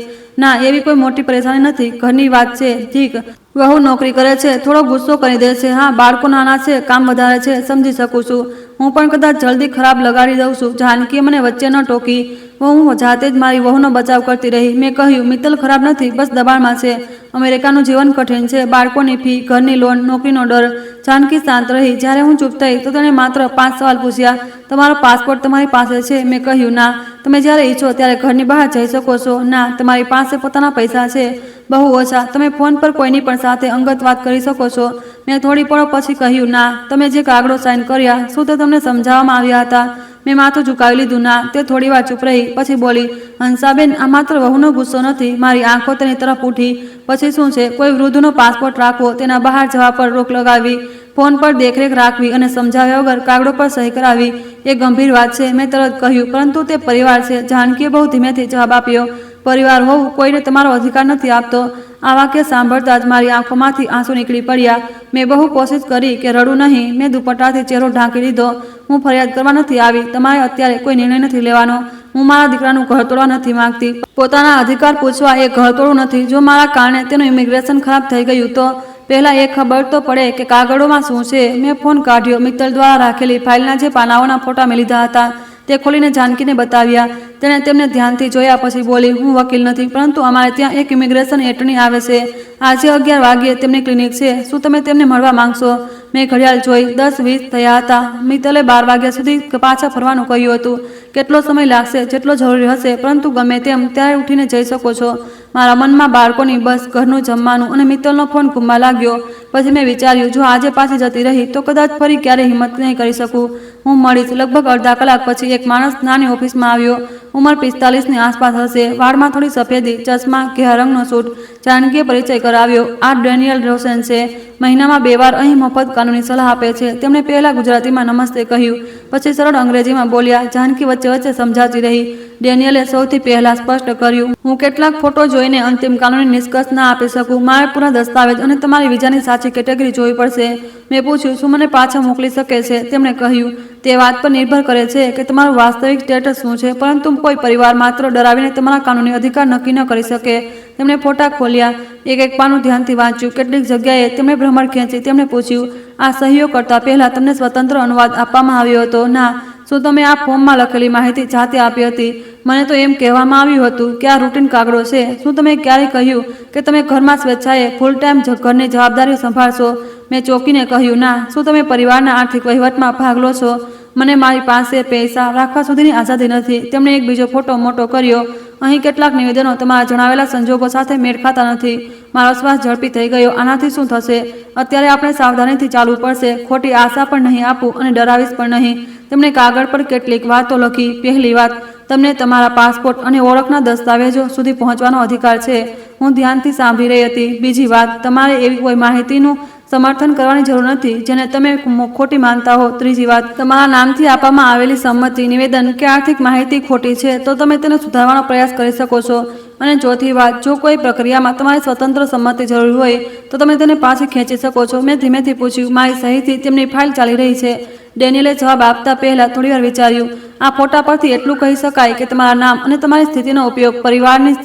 ના, એવી કોઈ મોટી પરેશાની નથી. ઘરની વાત છે. ઠીક. વહુ નોકરી કરે છે, થોડો ગુસ્સો કરી દે છે. હા, બાળકો નાના છે, કામ વધારે છે, સમજી શકું છું. હું પણ કદાચ જલ્દી ખરાબ લગાડી દઉં છું. જાનકીએ મને વચ્ચે ન ટોકી. હું જાતે જ મારી વહુનો બચાવ કરતી રહી. મેં કહ્યું, મિત્તલ ખરાબ નથી, બસ દબાણમાં છે. અમેરિકાનું જીવન કઠિન છે. બાળકોની ફી, ઘરની લોન, નોકરીનો ડર. જાનકી શાંત રહી. જ્યારે હું ચૂપ થઈ તો તેણે માત્ર 5 સવાલ પૂછ્યા. તમારો પાસપોર્ટ તમારી પાસે છે? મેં કહ્યું, ના. તમે જ્યારે ઈચ્છો ત્યારે ઘરની બહાર જઈ શકો છો? ના. તમારી પાસે પોતાના પૈસા છે? બહુ ઓછા. તમે ફોન પર કોઈની પણ સાથે અંગત વાત કરી શકો છો? મેં થોડી પળો પછી કહ્યું, ના. તમે જે કાગળો સાઇન કર્યા, શું તે તમને સમજાવવામાં આવ્યા હતા? મેં માથું ઝુકાવી લીધું. ના. તે થોડીવાર ચૂપ રહી. પછી બોલી, હંસાબેન, આ માત્ર વહુનો ગુસ્સો નથી. મારી આંખો તેની તરફ ઉઠી. પછી શું છે? કોઈ વૃદ્ધનો પાસપોર્ટ રાખવો, તેના બહાર જવા પર રોક લગાવવી, ફોન પર દેખરેખ રાખવી અને સમજાવ્યા વગર કાગળો પર સહી કરાવી, એ ગંભીર વાત છે. મેં તરત કહ્યું, પરંતુ તે પરિવાર છે. જાનકીએ બહુ ધીમેથી જવાબ આપ્યો, પરિવાર હોવું કોઈને તમારો અધિકાર નથી આપતો. આ વાક્ય સાંભળતા જ મારી આંખોમાંથી આંસુ નીકળી પડ્યા. મેં બહુ કોશિશ કરી કે રડું નહીં. મેં દુપટ્ટાથી ચહેરો ઢાંકી લીધો. હું ફરિયાદ કરવા નથી આવી. તમારે અત્યારે કોઈ નિર્ણય નથી લેવાનો. હું મારા દીકરાનું ઘર તોડવા નથી માંગતી. પોતાના અધિકાર પૂછવા એ ઘર તોડવું નથી. જો મારા કારણે તેનું ઇમિગ્રેશન ખરાબ થઈ ગયું તો પહેલા એ ખબર તો પડે કે કાગળોમાં શું છે. મેં ફોન કાઢ્યો. મિત્તલ દ્વારા રાખેલી ફાઇલના જે પાનાઓના ફોટા મેં લીધા હતા તે ખોલીને જાનકીને બતાવ્યા. તેણે તેમને ધ્યાનથી જોયા પછી બોલી, હું વકીલ નથી, પરંતુ અમારે ત્યાં એક ઇમિગ્રેશન એટર્ની આવે છે. આજે 11 વાગ્યે તેમની ક્લિનિક છે. શું તમે તેમને મળવા માંગશો? મેં ઘડિયાળ જોઈ. 10:20 થયા હતા. મિત્તલે 12 વાગ્યા સુધી પાછા ફરવાનું કહ્યું હતું. કેટલો સમય લાગશે? જેટલો જરૂરી હશે, પરંતુ ગમે તેમ ત્યારે ઉઠીને જઈ શકો છો. મારા મનમાં બાળકોની બસ, ઘરનું જમવાનું અને મિત્તલનો ફોન ઘૂમવા લાગ્યો. પછી મેં વિચાર્યું, જો આજે પાછી જતી રહી તો કદાચ ફરી ક્યારેય હિંમત નહીં કરી શકું. હું મળીશ. લગભગ અડધા કલાક પછી એક માણસ નાની ઓફિસમાં આવ્યો. ઉંમર 45ની આસપાસ હશે, વાળમાં થોડી સફેદી, ચશ્મા, ઘેરા રંગનો સૂટ. જાનકીએ પરિચય કરાવ્યો. આ ડેનિયલ રોશન છે. મહિનામાં 2 વાર અહીં મફત કાનૂની સલાહ આપે છે. તેમણે પહેલા ગુજરાતીમાં નમસ્તે કહ્યું, પછી સરળ અંગ્રેજીમાં બોલ્યા. જાનકી વચ્ચે વચ્ચે સમજાવતી રહી. ડેનિયલે સૌથી પહેલા સ્પષ્ટ કર્યું, હું કેટલાક ફોટો જોઈને અંતિમ કાનૂની નિષ્કર્ષ ના આપી શકું. મારે પૂરા દસ્તાવેજ અને તમારી વિઝાની સાચી કેટેગરી જોવી પડશે. મેં પૂછ્યું, શું મને પાછા મોકલી શકે છે? તેમણે કહ્યું, તે વાત પર નિર્ભર કરે છે કે તમારું વાસ્તવિક સ્ટેટસ શું છે, પરંતુ કોઈ પરિવાર માત્ર ડરાવીને તમારા કાનૂની અધિકાર નક્કી ન કરી શકે. તેમણે ફોટા ખોલ્યા, એક પાનું ધ્યાનથી વાંચ્યું. કેટલીક જગ્યાએ તેમણે ભ્રમર ખેંચી. તેમણે પૂછ્યું, આ સહીઓ કરતા પહેલા તમને સ્વતંત્ર અનુવાદ આપવામાં આવ્યો હતો? ના. શું તમે આ ફોર્મમાં લખેલી માહિતી જાતે આપી હતી? મને તો એમ કહેવામાં આવ્યું હતું કે આ રૂટીન કાગળો છે. શું તમે ક્યારેય કહ્યું કે તમે ઘરમાં સ્વેચ્છાએ ફૂલ ટાઈમ ઘરની જવાબદારી સંભાળશો? મેં ચોંકીને કહ્યું, ના. શું તમે પરિવારના આર્થિક વહીવટમાં ભાગ લો છો? મને મારી પાસે પૈસા રાખવા સુધીની આઝાદી નથી. તેમણે એક બીજો ફોટો મોટો કર્યો. અહીં કેટલાક નિવેદનો તમારા જણાવેલા સંજોગો સાથે મેળ ખાતા નથી. મારો શ્વાસ ઝડપી થઈ ગયો. આનાથી શું થશે? અત્યારે આપણે સાવધાનીથી ચાલવું પડશે. ખોટી આશા પણ નહીં આપું અને ડરાવીશ પણ નહીં. તેમણે કાગળ પર કેટલીક વાતો લખી. પહેલી વાત, તમને તમારા પાસપોર્ટ અને ઓળખના દસ્તાવેજો સુધી પહોંચવાનો અધિકાર છે. હું ધ્યાનથી સાંભળી રહી હતી. બીજી વાત, તમારે એવી કોઈ માહિતીનું સમર્થન કરવાની જરૂર નથી જેને તમે ખોટી માનતા હો. ત્રીજી વાત, તમારા નામથી આપવામાં આવેલી સંમતિ, નિવેદન કે આર્થિક માહિતી ખોટી છે તો તમે તેને સુધારવાનો પ્રયાસ કરી શકો છો. અને ચોથી વાત, જો કોઈ પ્રક્રિયામાં તમારી સ્વતંત્ર સંમતિ જરૂરી હોય તો તમે તેને પાછી ખેંચી શકો છો. મેં ધીમેથી પૂછ્યું, મારી સહીથી તેમની ફાઇલ ચાલી રહી છે? ડેનિયલે જવાબ આપતા પહેલા થોડીવાર વિચાર્યું. આ ફોટા પરથી એટલું કહી શકાય કે તમારા નામ અને તમારી સ્થિતિનો ઉપયોગ પરિવારની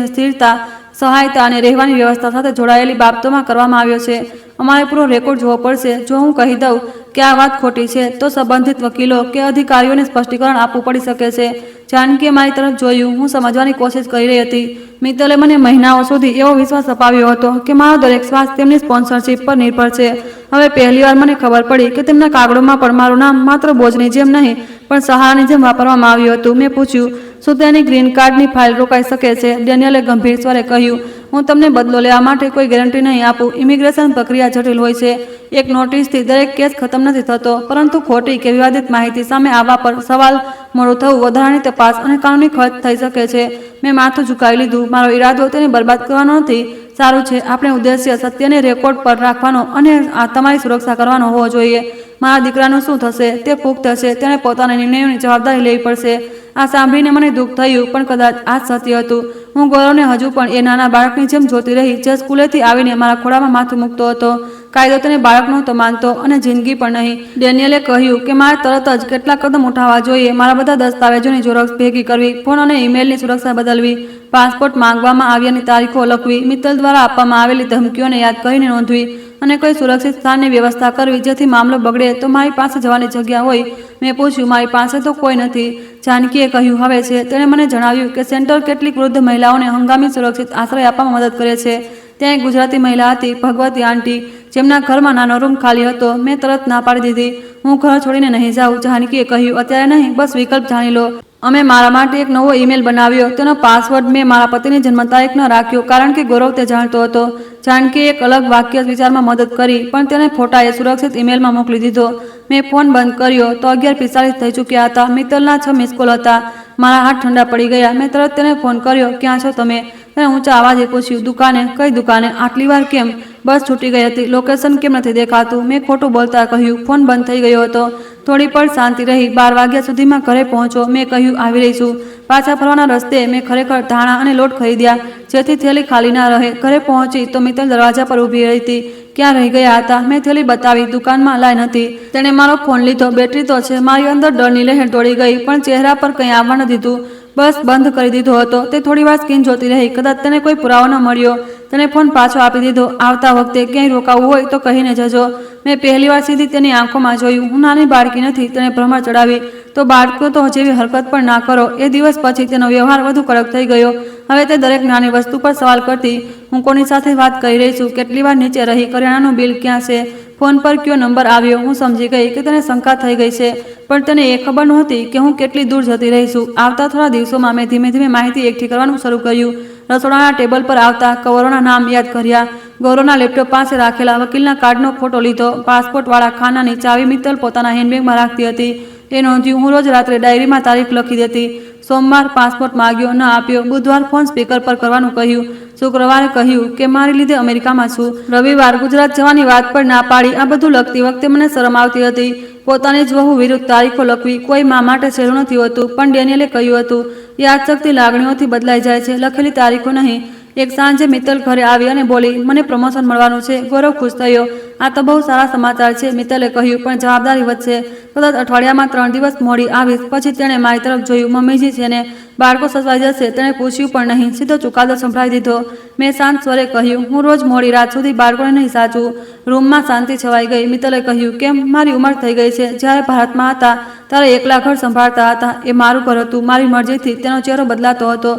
સ્થિરતા, સહાયતા અને રહેવાની વ્યવસ્થા સાથે જોડાયેલી બાબતોમાં કરવામાં આવ્યો છે. અમારે પૂરો રેકોર્ડ જોવો પડશે. જો હું કહી દઉં કે આ વાત ખોટી છે તો સંબંધિત વકીલો કે અધિકારીઓને સ્પષ્ટીકરણ આપવું પડી શકે છે. જાનકીએ મારી તરફ જોયું. હું સમજવાની કોશિશ કરી રહી હતી. મિત્તલે મને મહિનાઓ સુધી એવો વિશ્વાસ અપાવ્યો હતો કે મારો દરેક શ્વાસ તેમની સ્પોન્સરશિપ પર નિર્ભર છે. હવે પહેલીવાર મને ખબર પડી કે તેમના કાગળોમાં પણ મારું નામ માત્ર બોજની જેમ નહીં પણ સહારાની જેમ વાપરવામાં આવ્યું હતું. મેં પૂછ્યું, શું તેની ગ્રીન કાર્ડની ફાઇલ રોકાઈ શકે છે? ડેનિયલે ગંભીર સ્વરે કહ્યું, હું તમને બદલો લેવા માટે કોઈ ગેરંટી નહીં આપું. ઇમિગ્રેશન પ્રક્રિયા જટિલ હોય છે. એક નોટિસથી દરેક કેસ ખતમ નથી થતો, પરંતુ ખોટી કે વિવાદિત માહિતી સામે આવવા પર સવાલ મોડું થવું, વધારાની તપાસ અને કાનૂની ખર્ચ થઈ શકે છે. મેં માથું ઝુકાવી લીધું. મારો ઈરાદો તેને બરબાદ કરવાનો નથી. સારું છે, આપણે ઉદ્દેશ્ય સત્યને રેકોર્ડ પર રાખવાનો અને તમારી સુરક્ષા કરવાનો હોવો જોઈએ. મારા દીકરાનું શું થશે? તે પુખ્ત છે. તેણે પોતાના નિર્ણયોની જવાબદારી લેવી પડશે. આ સાંભળીને મને દુઃખ થયું, પણ કદાચ આ સત્ય હતું. હું ગૌરવને હજુ પણ એ નાના બાળકની જેમ જોતી રહી જે સ્કૂલેથી આવીને મારા ખોળામાં માથું મૂકતો હતો. કાયદો તેને બાળક નહોતો માનતો અને જિંદગી પણ નહીં. ડેનિયલે કહ્યું કે મારે તરત જ કેટલાક કદમ ઉઠાવવા જોઈએ. મારા બધા દસ્તાવેજોની ઝેરોક્ષ ભેગી કરવી, ફોન અને ઈમેલની સુરક્ષા બદલવી, પાસપોર્ટ માંગવામાં આવ્યાની તારીખો લખવી, મિત્તલ દ્વારા આપવામાં આવેલી ધમકીઓને યાદ કરીને નોંધવી અને કોઈ સુરક્ષિત સ્થાનની વ્યવસ્થા કરવી જેથી મામલો બગડે તો મારી પાસે જવાની જગ્યા હોય. મેં પૂછ્યું, મારી પાસે તો કોઈ નથી. જાનકીએ કહ્યું, હવે છે. તેણે મને જણાવ્યું કે સેન્ટર કેટલીક વૃદ્ધ મહિલાઓને હંગામી સુરક્ષિત આશ્રય આપવામાં મદદ કરે છે. ત્યાં એક ગુજરાતી મહિલા હતી, ભગવતી આંટી, જેમના ઘરમાં નાનો રૂમ ખાલી હતો. મેં તરત ના પાડી દીધી. હું ઘર છોડીને નહીં જાઉં. જાનકીએ કહ્યું, અત્યારે નહીં, બસ વિકલ્પ જાણી લો. અમે મારા માટે એક નવો ઈમેલ બનાવ્યો. તેનો પાસવર્ડ મેં મારા પતિની જન્મ તારીખ ન રાખ્યો કારણ કે ગૌરવ તે જાણતો હતો. જાનકીએ એક અલગ વાક્ય વિચારમાં મદદ કરી, પણ તેને ફોટાએ સુરક્ષિત ઈમેલમાં મોકલી દીધો. મેં ફોન બંધ કર્યો તો 11:45 થઈ ચૂક્યા હતા. મિત્તલના 6 મિસ કોલ હતા. મારા હાથ ઠંડા પડી ગયા. મેં તરત તેને ફોન કર્યો, ક્યાં છો તમે? તેણે ઊંચા અવાજે પૂછ્યું, દુકાને. કઈ દુકાને? આટલી વાર કેમ? બસ છૂટી ગઈ હતી. લોકેશન કેમ નથી દેખાતું? મેં ખોટું બોલતા કહ્યું. ફોન બંધ થઈ ગયો હતો. થોડી પળ શાંતિ રહી. 12 વાગ્યા સુધીમાં ઘરે પહોંચો. મેં કહ્યું, આવી રહી છું. પાછા ફરવાના રસ્તે મેં ખરેખર ધાણા અને લોટ ખરીદ્યા જેથી થેલી ખાલી ના રહે. ઘરે પહોંચી તો મિત્તલ દરવાજા પર ઊભી રહી હતી. ક્યાં રહી ગયા હતા? મેં થેલી બતાવી. દુકાનમાં લાઈ નથી. તેણે મારો ફોન લીધો. બેટરી તો છે. મારી અંદર ડરની લહેર દોડી ગઈ, પણ ચહેરા પર કંઈ આવવા ન દીધું. બસ બંધ કરી દીધો હતો. તે થોડીવાર સ્ક્રીન જોતી રહી. કદાચ તેને કોઈ પુરાવો ન મળ્યો. તેણે ફોન પાછો આપી દીધો. આવતા વખતે ક્યાંય રોકાવું હોય તો કહીને જજો. મેં પહેલીવાર સીધી તેની આંખોમાં જોયું. હું નાની બાળકી નથી. તેણે ભ્રમર ચડાવી. તો બાળકો તો જેવી હરકત પણ ના કરો. એ દિવસ પછી તેનો વ્યવહાર વધુ કડક થઈ ગયો. હવે તે દરેક નાની વસ્તુ પર સવાલ કરતી. હું કોની સાથે વાત કરી રહી છું? કેટલી વાર નીચે રહી? કરિયાણાનું બિલ ક્યાં છે? ફોન પર કયો નંબર આવ્યો? હું સમજી ગઈ કે તેને શંકા થઈ ગઈ છે, પણ તેને એ ખબર નહોતી કે હું કેટલી દૂર જતી રહી છું. આવતા થોડા દિવસોમાં મેં ધીમે ધીમે માહિતી એકઠી કરવાનું શરૂ કર્યું. રસોડાના ટેબલ પર આવતા કવરોના નામ યાદ કર્યા. ગૌરવના લેપટોપ પાસે રાખેલા વકીલના કાર્ડનો ફોટો લીધો. પાસપોર્ટવાળા ખાનાની ચાવી મિત્તલ પોતાના હેન્ડબેગમાં રાખતી હતી. એ નોંધ્યું. હું રોજ રાત્રે ડાયરીમાં તારીખ લખી દેતી. સોમવાર પાસપોર્ટ માગ્યો, ન આપ્યો. બુધવાર ફોન સ્પીકર પર કરવાનું કહ્યું. શુક્રવારે કહ્યું કે મારી લીધે અમેરિકામાં છું. રવિવાર ગુજરાત જવાની વાત પર ના પાડી. આ બધું લખતી વખતે મને શરમ આવતી હતી. પોતાની જ વહુ વિરુદ્ધ તારીખો લખવી કોઈ મા માટે સહેલું નથી હોતું, પણ ડેનિયલે કહ્યું હતું યાદશક્તિ લાગણીઓથી બદલાઈ જાય છે, લખેલી તારીખો નહીં. એક સાંજે મિત્તલ ઘરે આવી અને બોલી, મને પ્રમોશન મળવાનું છે. ગૌરવ ખુશ થયો. આ તો બહુ સારા સમાચાર છે, મિત્તલે કહ્યું, પણ જવાબદારી વધશે. કદાચ અઠવાડિયામાં 3 દિવસ મોડી આવીશ. પછી તેણે મારી તરફ જોયું. મમ્મીજી છે ને, બાળકો સચવાઈ જશે. તેણે પૂછ્યું પણ નહીં, સીધો ચુકાદો સંભળાવી દીધો. મેં શાંત સ્વરે કહ્યું, હું રોજ મોડી રાત સુધી બાળકોને નહીં સાચું. રૂમમાં શાંતિ છવાઈ ગઈ. મિત્તલે કહ્યું, કેમ? મારી ઉંમર થઈ ગઈ છે. જ્યારે ભારતમાં હતા ત્યારે એકલા ઘર સંભાળતા હતા. એ મારું ઘર હતું, મારી મરજીથી. તેનો ચહેરો બદલાતો હતો.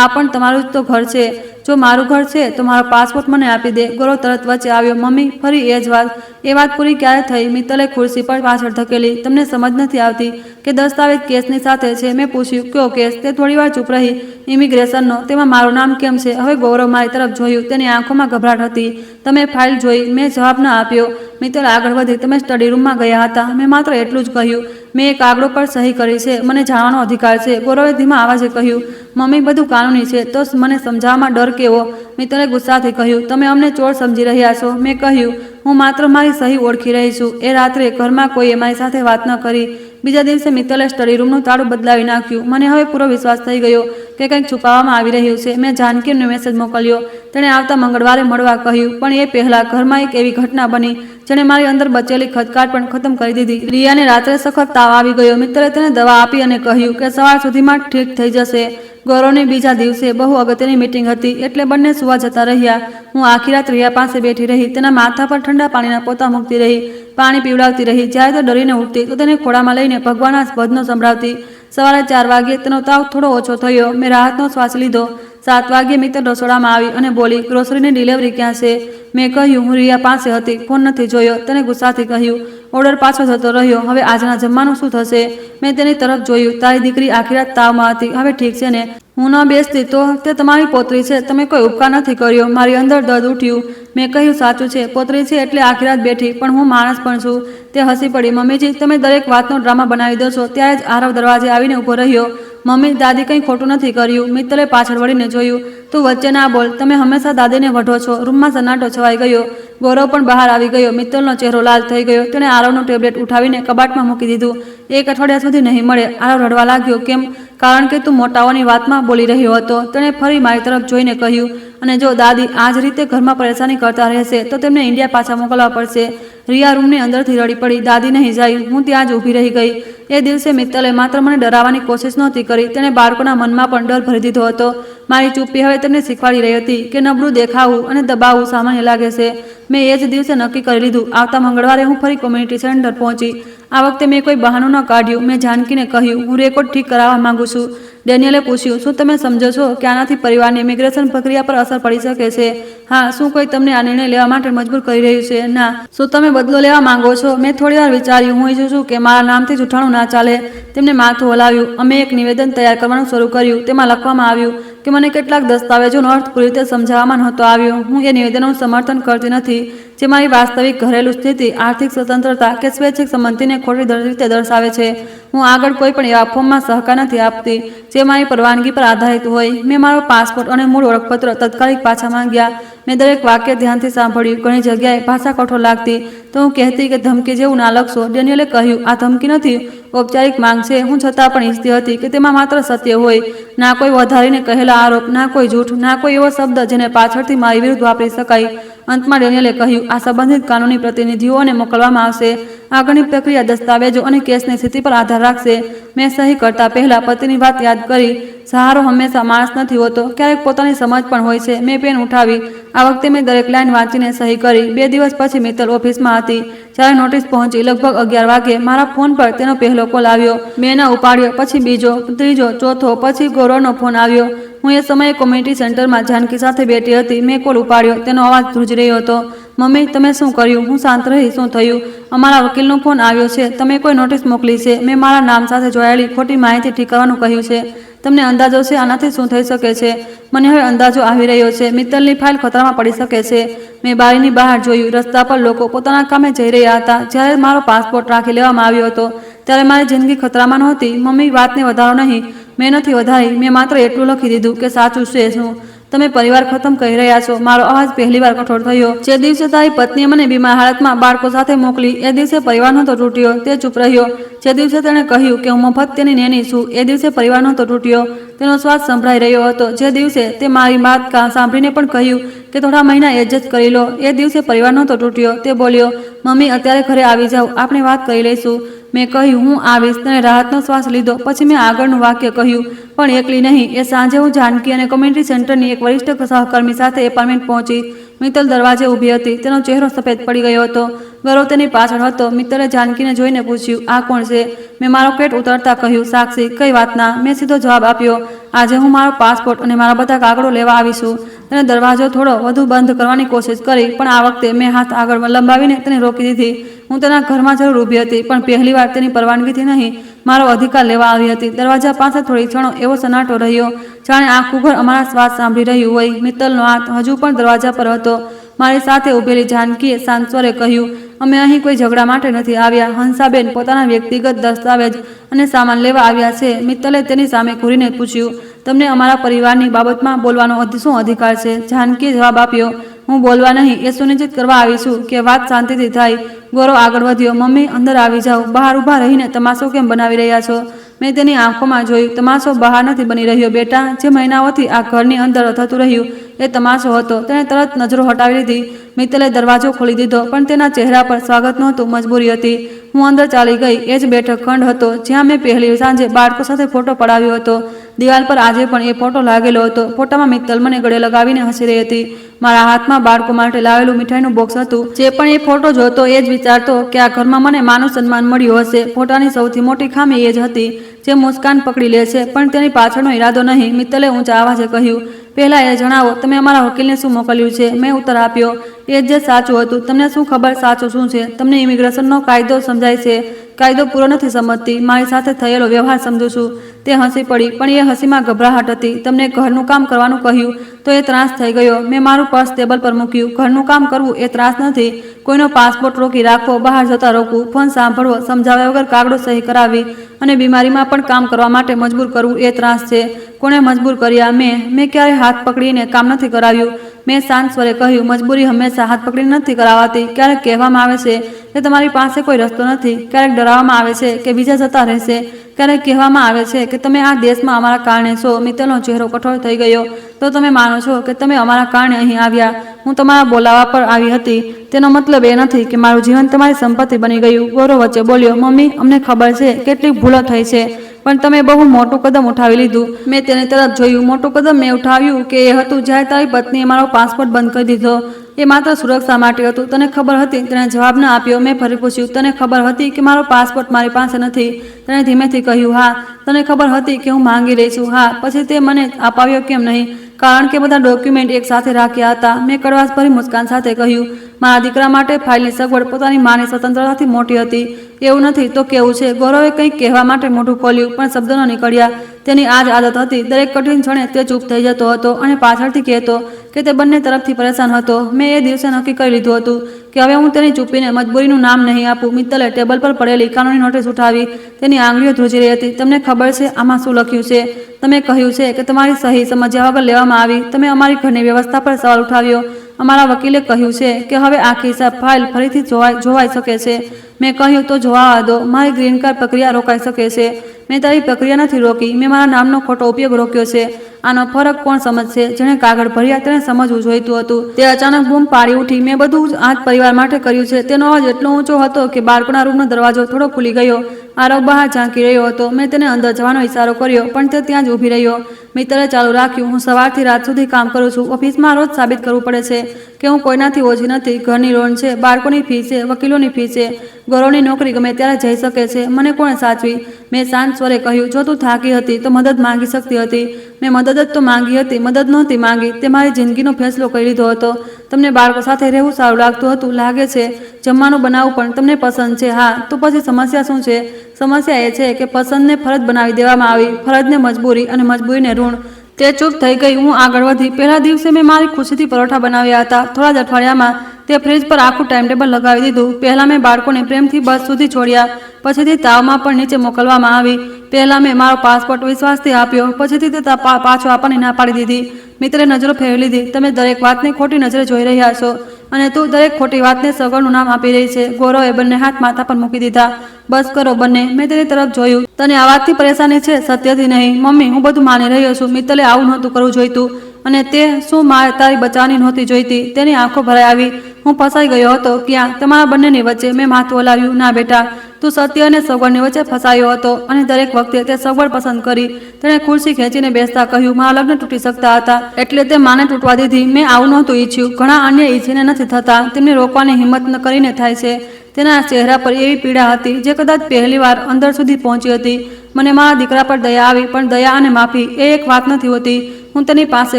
આ પણ તમારું જ તો ઘર છે. જો મારું ઘર છે તો મારો પાસપોર્ટ મને આપી દે. ગૌરવ તરત વચ્ચે આવ્યો. મમ્મી, ફરી એ જ વાત. એ વાત પૂરી ક્યારે થઈ? મિત્તલે ખુરશી પર પાછળ ધકેલી. તમને સમજ નથી આવતી કે દસ્તાવેજ કેસની સાથે છે. મેં પૂછ્યું, કયો કેસ? તે થોડીવાર ચૂપ રહી. ઇમિગ્રેશનનો. તેમાં મારું નામ કેમ છે? હવે ગૌરવ મારી તરફ જોયું. તેની આંખોમાં ગભરાટ હતી. તમે ફાઇલ જોઈ? મેં જવાબ ન આપ્યો. મિત્તલ આગળ વધી. તમે સ્ટડી રૂમમાં ગયા હતા? મેં માત્ર એટલું જ કહ્યું. મેં એક કાગળો પર સહી કરી છે. મને જાણવાનો અધિકાર છે. ગૌરવે ધીમા અવાજે કહ્યું. મમ્મી, બધું કાનૂની છે, તો મને સમજાવવામાં ડર કેવો? મિત્તલે ગુસ્સાથી કહ્યું, તમે અમને ચોર સમજી રહ્યા છો. મેં કહ્યું, હું માત્ર મારી સહી ઓળખી રહી છું. એ રાત્રે ઘરમાં કોઈએ મારી સાથે વાત ન કરી. બીજા દિવસે મિત્તલે સ્ટડી રૂમનું તાળું બદલાવી નાખ્યું. મને હવે પૂરો વિશ્વાસ થઈ ગયો કે કંઈક છુપાવવામાં આવી રહ્યું છે. મેં જાનકીને મેસેજ મોકલ્યો. તેણે આવતા મંગળવારે મળવા કહ્યું, પણ એ પહેલાં ઘરમાં એક એવી ઘટના બની જેણે મારી અંદર બચેલી ખચકાટ પણ ખતમ કરી દીધી. રિયાને રાત્રે સખત તાવ આવી ગયો. મિત્તલે તેને દવા આપી અને કહ્યું કે સવાર સુધીમાં ઠીક થઈ જશે. ગૌરવની બીજા દિવસે બહુ અગત્યની મીટિંગ હતી, એટલે બંને સુવા જતા રહ્યા. હું આખી રાત રિયા પાસે બેઠી રહી. તેના માથા પર ઠંડા પાણીના પોતા મૂકતી રહી, પાણી પીવડાવતી રહી. જ્યારે તે ડરીને ઉઠતી તો તેને ખોળામાં લઈને ભગવાનના ભજનો સંભળાવતી. સવારે 4 વાગ્યે તેનો તાવ થોડો ઓછો થયો. મેં રાહતનો શ્વાસ લીધો. 7 વાગ્યે મિત્તલ રસોડામાં આવી અને બોલી, ગ્રોસરીની ડિલિવરી ક્યાં છે? મેં કહ્યું, હું રિયા પાસે હતી, ફોન નથી જોયો. તેને ગુસ્સાથી કહ્યું. ઓર્ડર પાછો જતો રહ્યો. હવે આજના જમવાનું શું થશે? મેં તેની તરફ જોયું. તારી દીકરી આખી રાત તાવમાં હતી. હવે ઠીક છે ને? હું ન બેસતી તો? તે તમારી પોતરી છે. તમે કોઈ ઉપકાર નથી કર્યો. મારી અંદર દર્દ ઉઠ્યું. મેં કહ્યું, સાચું છે, પોતરી છે એટલે આખી રાત બેઠી, પણ હું માણસ પણ છું. તે હસી પડી. મમ્મીજી, તમે દરેક વાતનો ડ્રામા બનાવી દો છો. ત્યારે જ આરવ દરવાજે આવીને ઊભો રહ્યો. મમ્મી, દાદી કંઈ ખોટું નથી કર્યું. મિત્તલે પાછળ વળીને જોયું. તું વચ્ચે ના બોલ. તમે હંમેશા દાદીને વઢો છો. રૂમમાં સન્નાટો છવાઈ ગયો. ગૌરવ પણ બહાર આવી ગયો. મિત્તલનો ચહેરો લાલ થઈ ગયો. તેણે આરવનું ટેબ્લેટ ઉઠાવીને કબાટમાં મૂકી દીધું. 1 અઠવાડિયા સુધી નહીં મળે. આરવ રડવા લાગ્યો. કેમ? કારણ કે તું મોટાઓની વાતમાં બોલી રહ્યો હતો. તેણે ફરી મારી તરફ જોઈને કહ્યું, અને જો દાદી આ જ રીતે ઘરમાં પરેશાની કરતા રહેશે તો તેમને ઇન્ડિયા પાછા મોકલવા પડશે. રિયા રૂમની અંદરથી રડી પડી. દાદી નહીં જાય. હું ત્યાં જ ઊભી રહી ગઈ. એ દિવસે મિત્તલે માત્ર મને ડરાવવાની કોશિશ નહોતી કરી, તેણે બાળકોના મનમાં પણ ડર ભરી દીધો હતો. મારી ચૂપ્પી હવે તેમને શીખવાડી રહી હતી કે નબળું દેખાવું અને દબાવવું સામાન્ય લાગે છે. મેં એ જ દિવસે નક્કી કરી લીધું. આવતા મંગળવારે હું ફરી કોમ્યુનિટી સેન્ટર પહોંચી. આ વખતે મેં કોઈ બહાનું ન કાઢ્યું. મેં જાનકીને કહ્યું, હું રેકોર્ડ ઠીક કરાવવા માંગુ છું. ડેનિયલે પૂછ્યું, શું તમે સમજો છો કે આનાથી પરિવારની ઇમિગ્રેશન પ્રક્રિયા પર અસર પડી શકે છે? હા. શું કોઈ તમને આ નિર્ણય લેવા માટે મજબૂર કરી રહ્યું છે? ના. શું તમે બદલો લેવા માંગો છો? મેં થોડીવાર વિચાર્યું. હું ઈચ્છું છું કે મારા નામથી જૂઠાણું ના ચાલે. તેમને માથું હલાવ્યું. અમે એક નિવેદન તૈયાર કરવાનું શરૂ કર્યું. તેમાં લખવામાં આવ્યું કે મને કેટલાક દસ્તાવેજોનો અર્થ પૂરી રીતે સમજાવવામાં નહોતો આવ્યો. હું એ નિવેદનનું સમર્થન કરતી નથી જે મારી વાસ્તવિક ઘરેલું સ્થિતિ, આર્થિક સ્વતંત્રતા કે સ્વૈચ્છિક સંમતિને ખોટી રીતે દર્શાવે છે. હું આગળ કોઈ પણ એવા ફોર્મમાં સહકાર નથી આપતી જે મારી પરવાનગી પર આધારિત હોય. મેં મારો પાસપોર્ટ અને મૂળ ઓળખપત્ર તાત્કાલિક પાછા માંગ્યા. મેં દરેક વાક્ય ધ્યાનથી સાંભળ્યું. ઘણી જગ્યાએ ભાષા કઠોર લાગતી તો હું કહેતી કે ધમકી જેવું ના લખશો. ડેનિયલે કહ્યું, આ ધમકી નથી, ઔપચારિક માંગ છે. હું છતાં પણ ઈચ્છતી હતી કે તેમાં માત્ર સત્ય હોય. ના કોઈ વધારીને કહેલા આરોપ, ના કોઈ જૂઠ, ના કોઈ એવો શબ્દ જેને પાછળથી મારી વિરુદ્ધ વાપરી શકાય. અંતમાં ડેનિયલે કહ્યું, આ સંબંધિત કાનૂની પ્રતિનિધિઓને મોકલવામાં આવશે. આગળની પ્રક્રિયા દસ્તાવેજો અને કેસની સ્થિતિ પર આધાર રાખશે. મેં સહી કરતા પહેલા પતિની વાત યાદ કરી. સહારો હંમેશા માણસ નથી હોતો, ક્યારેક પોતાની સમજ પણ હોય છે. મેં પેન ઉઠાવી. આ વખતે મેં દરેક લાઈન વાંચીને સહી કરી. 2 દિવસ પછી મિત્તલ ઓફિસમાં હતી. જ્યારે નોટિસ પહોંચી લગભગ 11 વાગે મારા ફોન પર તેનો પહેલો કોલ આવ્યો. મેં ન ઉપાડ્યો. પછી બીજો, ત્રીજો, ચોથો, પછી ગૌરવનો ફોન આવ્યો. હું એ સમયે કોમ્યુનિટી સેન્ટરમાં જાનકી સાથે બેઠી હતી. મેં કોલ ઉપાડ્યો. તેનો અવાજ ધ્રુજી રહ્યો હતો. મમ્મી, તમે શું કર્યું? હું શાંત રહી. શું થયું? અમારા વકીલનો ફોન આવ્યો છે. તમે કોઈ નોટિસ મોકલી છે. મેં મારા નામ સાથે જોડાયેલી ખોટી માહિતી ઠીક કરવાનું કહ્યું છે. તમને અંદાજો છે આનાથી શું થઈ શકે છે? મને હવે અંદાજો આવી રહ્યો છે. મિત્તલની ફાઇલ ખતરામાં પડી શકે છે. મેં બારીની બહાર જોયું. રસ્તા પર લોકો પોતાના કામે જઈ રહ્યા હતા. જ્યારે મારો પાસપોર્ટ રાખી લેવામાં આવ્યો હતો ત્યારે મારી જિંદગી ખતરામાં નહોતી. મમ્મી, વાતને વધારો નહીં. મેં નથી વધારી, મેં માત્ર એટલું લખી દીધું કે સાચું છે શું. તમે પરિવાર ખતમ કહી રહ્યા છો. મારો અવાજ પહેલીવાર કઠોર થયો. જે દિવસે તારી પત્નીએ મને બીમાર હાલતમાં બાળકો સાથે મોકલી એ દિવસે પરિવાર નહોતો તૂટ્યો. તે ચૂપ રહ્યો. જે દિવસે તેણે કહ્યું કે હું મફત તેની નેની છું એ દિવસે પરિવાર નહોતો તૂટ્યો. તેનો શ્વાસ સંભળાઈ રહ્યો હતો. જે દિવસે તે મારી વાત સાંભળીને પણ કહ્યું કે થોડા મહિના એડજસ્ટ કરી લો એ દિવસે પરિવાર નહોતો તૂટ્યો. તે બોલ્યો, મમ્મી અત્યારે ઘરે આવી જાઓ, આપણે વાત કરી લઈશું. મેં કહ્યું હું આવીશ. તેણે રાહતનો શ્વાસ લીધો. પછી મેં આગળનું વાક્ય કહ્યું, પણ એકલી નહીં. એ સાંજે હું જાનકી અને કોમ્યુનિટી સેન્ટરની એક વરિષ્ઠ સહકર્મી સાથે એપાર્ટમેન્ટ પહોંચી. મિત્તલ દરવાજે ઊભી હતી. તેનો ચહેરો સફેદ પડી ગયો હતો. ગૌરવ તેની પાછળ હતો. મિત્તલે જાનકીને જોઈને પૂછ્યું, આ કોણ છે? મેં મારો કેટ ઉતરતા કહ્યું, સાક્ષી. કઈ વાતના? મેં સીધો જવાબ આપ્યો, આજે હું મારો પાસપોર્ટ અને મારા બધા કાગળો લેવા આવીશું. તેણે દરવાજો થોડો વધુ બંધ કરવાની કોશિશ કરી, પણ આ વખતે મેં હાથ આગળ લંબાવીને તેને રોકી દીધી. હું તેના ઘરમાં જરૂર ઊભી હતી, પણ પહેલીવાર તેની પરવાનગીથી નહીં, મારો અધિકાર લેવા આવી હતી. દરવાજા પાસે થોડી ક્ષણો એવો સન્નાટો રહ્યો, જાણે આખું ઘર અમારા શ્વાસ સાંભળી રહ્યું હોય. મિત્તલનો હાથ હજુ પણ દરવાજા પર હતો. મારી સાથે ઊભેલી જાનકીએ શાંત સ્વરે કહ્યું, અમે અહીં કોઈ ઝઘડા માટે નથી આવ્યા. હંસાબેન પોતાના વ્યક્તિગત દસ્તાવેજ અને સામાન લેવા આવ્યા છે. મિત્તલે તેની સામે ઘૂરીને પૂછ્યું, તમને અમારા પરિવારની બાબતમાં બોલવાનો શું અધિકાર છે? જાનકીએ જવાબ આપ્યો, હું બોલવા નહીં, એ સુનિશ્ચિત કરવા આવી છું કે વાત શાંતિથી થાય. ગૌરવ આગળ વધ્યો, મમ્મી અંદર આવી જાઓ. બહાર ઊભા રહીને તમાશો કેમ બનાવી રહ્યા છો? મેં તેની આંખોમાં જોયું. તમાશો બહાર નથી બની રહ્યો બેટા. જે મહિનાઓથી આ ઘરની અંદર થતું રહ્યું એ તમાશો હતો. તેણે તરત નજરો હટાવી લીધી. મિત્તલે દરવાજો ખોલી દીધો, પણ તેના ચહેરા પર સ્વાગત નહોતું, મજબૂરી હતી. હું અંદર ચાલી ગઈ. એ જ બેઠક ખંડ હતો જ્યાં મેં પહેલી સાંજે બાળકો સાથે ફોટો પડાવ્યો હતો. દિવાલ પર આજે પણ એ ફોટો લાગેલો હતો. ફોટામાં મિત્તલ મને ગળે લગાવીને હસી રહી હતી. મારા હાથમાં બાળકો માટે લાવેલું મીઠાઈનું બોક્સ હતું. જે પણ એ ફોટો જોતો એ જ વિચારતો કે આ ઘરમાં મને માનું સન્માન મળ્યું હશે. ફોટાની સૌથી મોટી ખામી એ જ હતી, જે મુસ્કાન પકડી લે છે પણ તેની પાછળનો ઈરાદો નહીં. મિત્તલે ઊંચા આવાજે કહ્યું, પહેલા એ જણાવો તમે અમારા વકીલને શું મોકલ્યું છે? મેં ઉત્તર આપ્યો, એ જે સાચું હતું. તમને શું ખબર સાચું શું છે? તમને ઇમિગ્રેશનનો કાયદો સમજાય છે? કાયદો પૂરો નથી સમજતી. મારી સાથે થયેલો વ્યવહાર સમજુ છું. તે હસી પડી, પણ એ હસીમાં ગભરાહટ હતી. તમને ઘરનું કામ કરવાનું કહ્યું તો એ ત્રાસ થઈ ગયો. મેં મારું પર્સ ટેબલ પર મૂક્યું. ઘરનું કામ કરવું એ ત્રાસ નથી. કોઈનો પાસપોર્ટ રોકી રાખવો, બહાર જતા રોકવું, ફોન સાંભળવો, સમજાવ્યા વગર કાગળો સહી કરાવી અને બીમારીમાં પણ કામ કરવા માટે મજબૂર કરવું એ ત્રાસ છે. કોણે મજબૂર કર્યા? મેં ક્યારેય હાથ પકડીને કામ નથી કરાવ્યું. મેં શાંત સ્વરે કહ્યું, મજબૂરી હંમેશા હાથ પકડીને નથી કરાવાતી. ક્યારેક કહેવામાં આવે છે કે તમારી પાસે કોઈ રસ્તો નથી. ક્યારેક ડરાવવામાં આવે છે કે બીજા જતા રહેશે. ક્યારેક કહેવામાં આવે છે કે તમે આ દેશમાં અમારા કારણે છો. મિત્તલનો ચહેરો કઠોર થઈ ગયો. તો તમે માનો છો કે તમે અમારા કારણે અહીં આવ્યા? હું તમારા બોલાવા પર આવી હતી. તેનો મતલબ એ નથી કે મારું જીવન તમારી સંપત્તિ બની ગયું. ગૌરવ વચ્ચે બોલ્યો, મમ્મી અમને ખબર છે કેટલી ભૂલો થઈ છે, પણ તમે બહુ મોટું કદમ ઉઠાવી લીધું. મેં તેની તરફ જોયું. મોટું કદમ મેં ઉઠાવ્યું કે એ હતું જ્યારે તારી પત્નીએ મારો પાસપોર્ટ બંધ કરી દીધો. એ માત્ર સુરક્ષા માટે હતું. તને ખબર હતી? તેણે જવાબ ન આપ્યો. મેં ફરી પૂછ્યું, તને ખબર હતી કે મારો પાસપોર્ટ મારી પાસે નથી? તેણે ધીમેથી કહ્યું, હા. તને ખબર હતી કે હું માંગી રહી છું? હા. પછી તે મને અપાવ્યો કેમ નહીં? કારણ કે બધા ડોક્યુમેન્ટ એક સાથે રાખ્યા હતા. મેં કડવાશભરી મુસ્કાન સાથે કહ્યું, મારા દીકરા માટે ફાઇલની સગવડ પોતાની માની સ્વતંત્રતાથી મોટી હતી. એવું નથી તો કેવું છે? ગૌરવે કંઈક કહેવા માટે મોઢું ખોલ્યું, પણ શબ્દો ન નીકળ્યા. તેની આ જ આદત હતી. દરેક કઠિન ક્ષણે તે ચૂપ થઈ જતો હતો અને પાછળથી કહેતો કે તે બંને તરફથી પરેશાન હતો. મેં એ દિવસે નક્કી કરી લીધું હતું કે હવે હું તેની ચૂપીને મજબૂરીનું નામ નહીં આપું. મિત્તલે ટેબલ પર પડેલી કાનૂની નોટિસ ઉઠાવી. તેની આંગળીઓ ધ્રુજી રહી હતી. તમને ખબર છે આમાં શું લખ્યું છે? તમે કહ્યું છે કે તમારી સહી સમજ્યા વગર લેવામાં આવી. તમે અમારી ઘરની વ્યવસ્થા પર સવાલ ઉઠાવ્યો. અમારા વકીલે કહ્યું છે કે હવે આખી હિસાબ ફાઇલ ફરીથી જોવાઈ શકે છે. મેં કહ્યું તો જોવા દો. મારી ગ્રીન કાર્ડ પ્રક્રિયા રોકાઈ શકે છે. મેં તારી પ્રક્રિયા નથી રોકી. મેં મારા નામનો ખોટો ઉપયોગ રોક્યો છે. આનો ફરક કોણ સમજશે? જેણે કાગળ ભર્યા તેણે સમજવું જોઈતું હતું. તે અચાનક બૂમ પાડી ઉઠી, મેં બધું જ આ જ પરિવાર માટે કર્યું છે. તેનો અવાજ એટલો ઊંચો હતો કે બાળકોના રૂમનો દરવાજો થોડો ખુલી ગયો. આરવ બહાર ઝાંકી રહ્યો હતો. મેં તેને અંદર જવાનો ઇશારો કર્યો, પણ તે ત્યાં જ ઊભી રહ્યો. મિત્તલે ચાલુ રાખ્યું, હું સવારથી રાત સુધી કામ કરું છું. ઓફિસમાં રોજ સાબિત કરવું પડે છે કે હું કોઈનાથી ઓછી નથી. ઘરની લોન છે, બાળકોની ફી છે, વકીલોની ફી છે. ગૌરવની નોકરી ગમે ત્યારે જઈ શકે છે. મને કોણે સાચવી? મેં શાંત સ્વરે કહ્યું, જો તું થાકી હતી તો મદદ માંગી શકતી હતી. મેં મદદ જ તો માંગી હતી, મદદ નહોતી માંગી. તે મારી જિંદગીનો ફેસલો કરી લીધો હતો. તમને બાળકો સાથે રહેવું સારું લાગતું હતું લાગે છે. જમવાનું બનાવવું પણ તમને પસંદ છે? હા. તો પછી સમસ્યા શું છે? સમસ્યા એ છે કે પસંદને ફરજ બનાવી દેવામાં આવી. ફરજને મજબૂરી અને મજબૂરીને ઋણ. તે ચૂપ થઈ ગઈ. હું આગળ વધી. પહેલા દિવસે મેં મારી ખુશીથી પરોઠા બનાવ્યા હતા. થોડા જ અઠવાડિયામાં તે ફ્રીજ પર આખું ટાઈમ ટેબલ લગાવી દીધું. પહેલાં મેં બાળકોને પ્રેમથી બસ સુધી છોડ્યા. પછીથી તાવમાં પણ નીચે મોકલવામાં આવી. પહેલાં મેં મારો પાસપોર્ટ વિશ્વાસથી આપ્યો, પછીથી તે પાછો આપવાની ના પાડી દીધી. મિત્રે નજરો ફેરવી લીધી. તમે દરેક વાતને ખોટી નજરે જોઈ રહ્યા છો અને તું દરેક ખોટી વાતને સગવડનું નામ આપી રહી છે. ગૌરવે બંને હાથ માથા પર મૂકી દીધા. બસ કરો બંને. મેં તેની તરફ જોયું. તને આ વાતથી પરેશાની છે? સત્યથી નહીં. મમ્મી, હું બધું માની રહ્યો છું. મિત્તલે આવું નહોતું કરવું જોઈતું અને તે શું મારે તારી બચાવની નહોતી જોઈતી. તેની આંખો ભરાઈ આવી. હું ફસાઈ ગયો હતો. ક્યાં? તમારા બંનેની વચ્ચે. મેં માથું હલાવ્યું. ના બેટા, તું સત્ય અને સગવડની વચ્ચે ફસાયો હતો અને દરેક વખતે તે સગવડ પસંદ કરી. તેણે ખુરશી ખેંચીને બેસતા કહ્યું, મારા લગ્ન તૂટી શકતા હતા એટલે તે માને તૂટવા દીધી. મેં આવું નહોતું ઈચ્છ્યું. ઘણા અન્ય ઈચ્છીને નથી થતા. તેમને રોકવાની હિંમત ન કરીને થાય છે. તેના ચહેરા પર એવી પીડા હતી જે કદાચ પહેલીવાર અંદર સુધી પહોંચી હતી. મને મારા દીકરા પર દયા આવી, પણ દયા અને માફી એ એક વાત નથી હોતી. હું તેની પાસે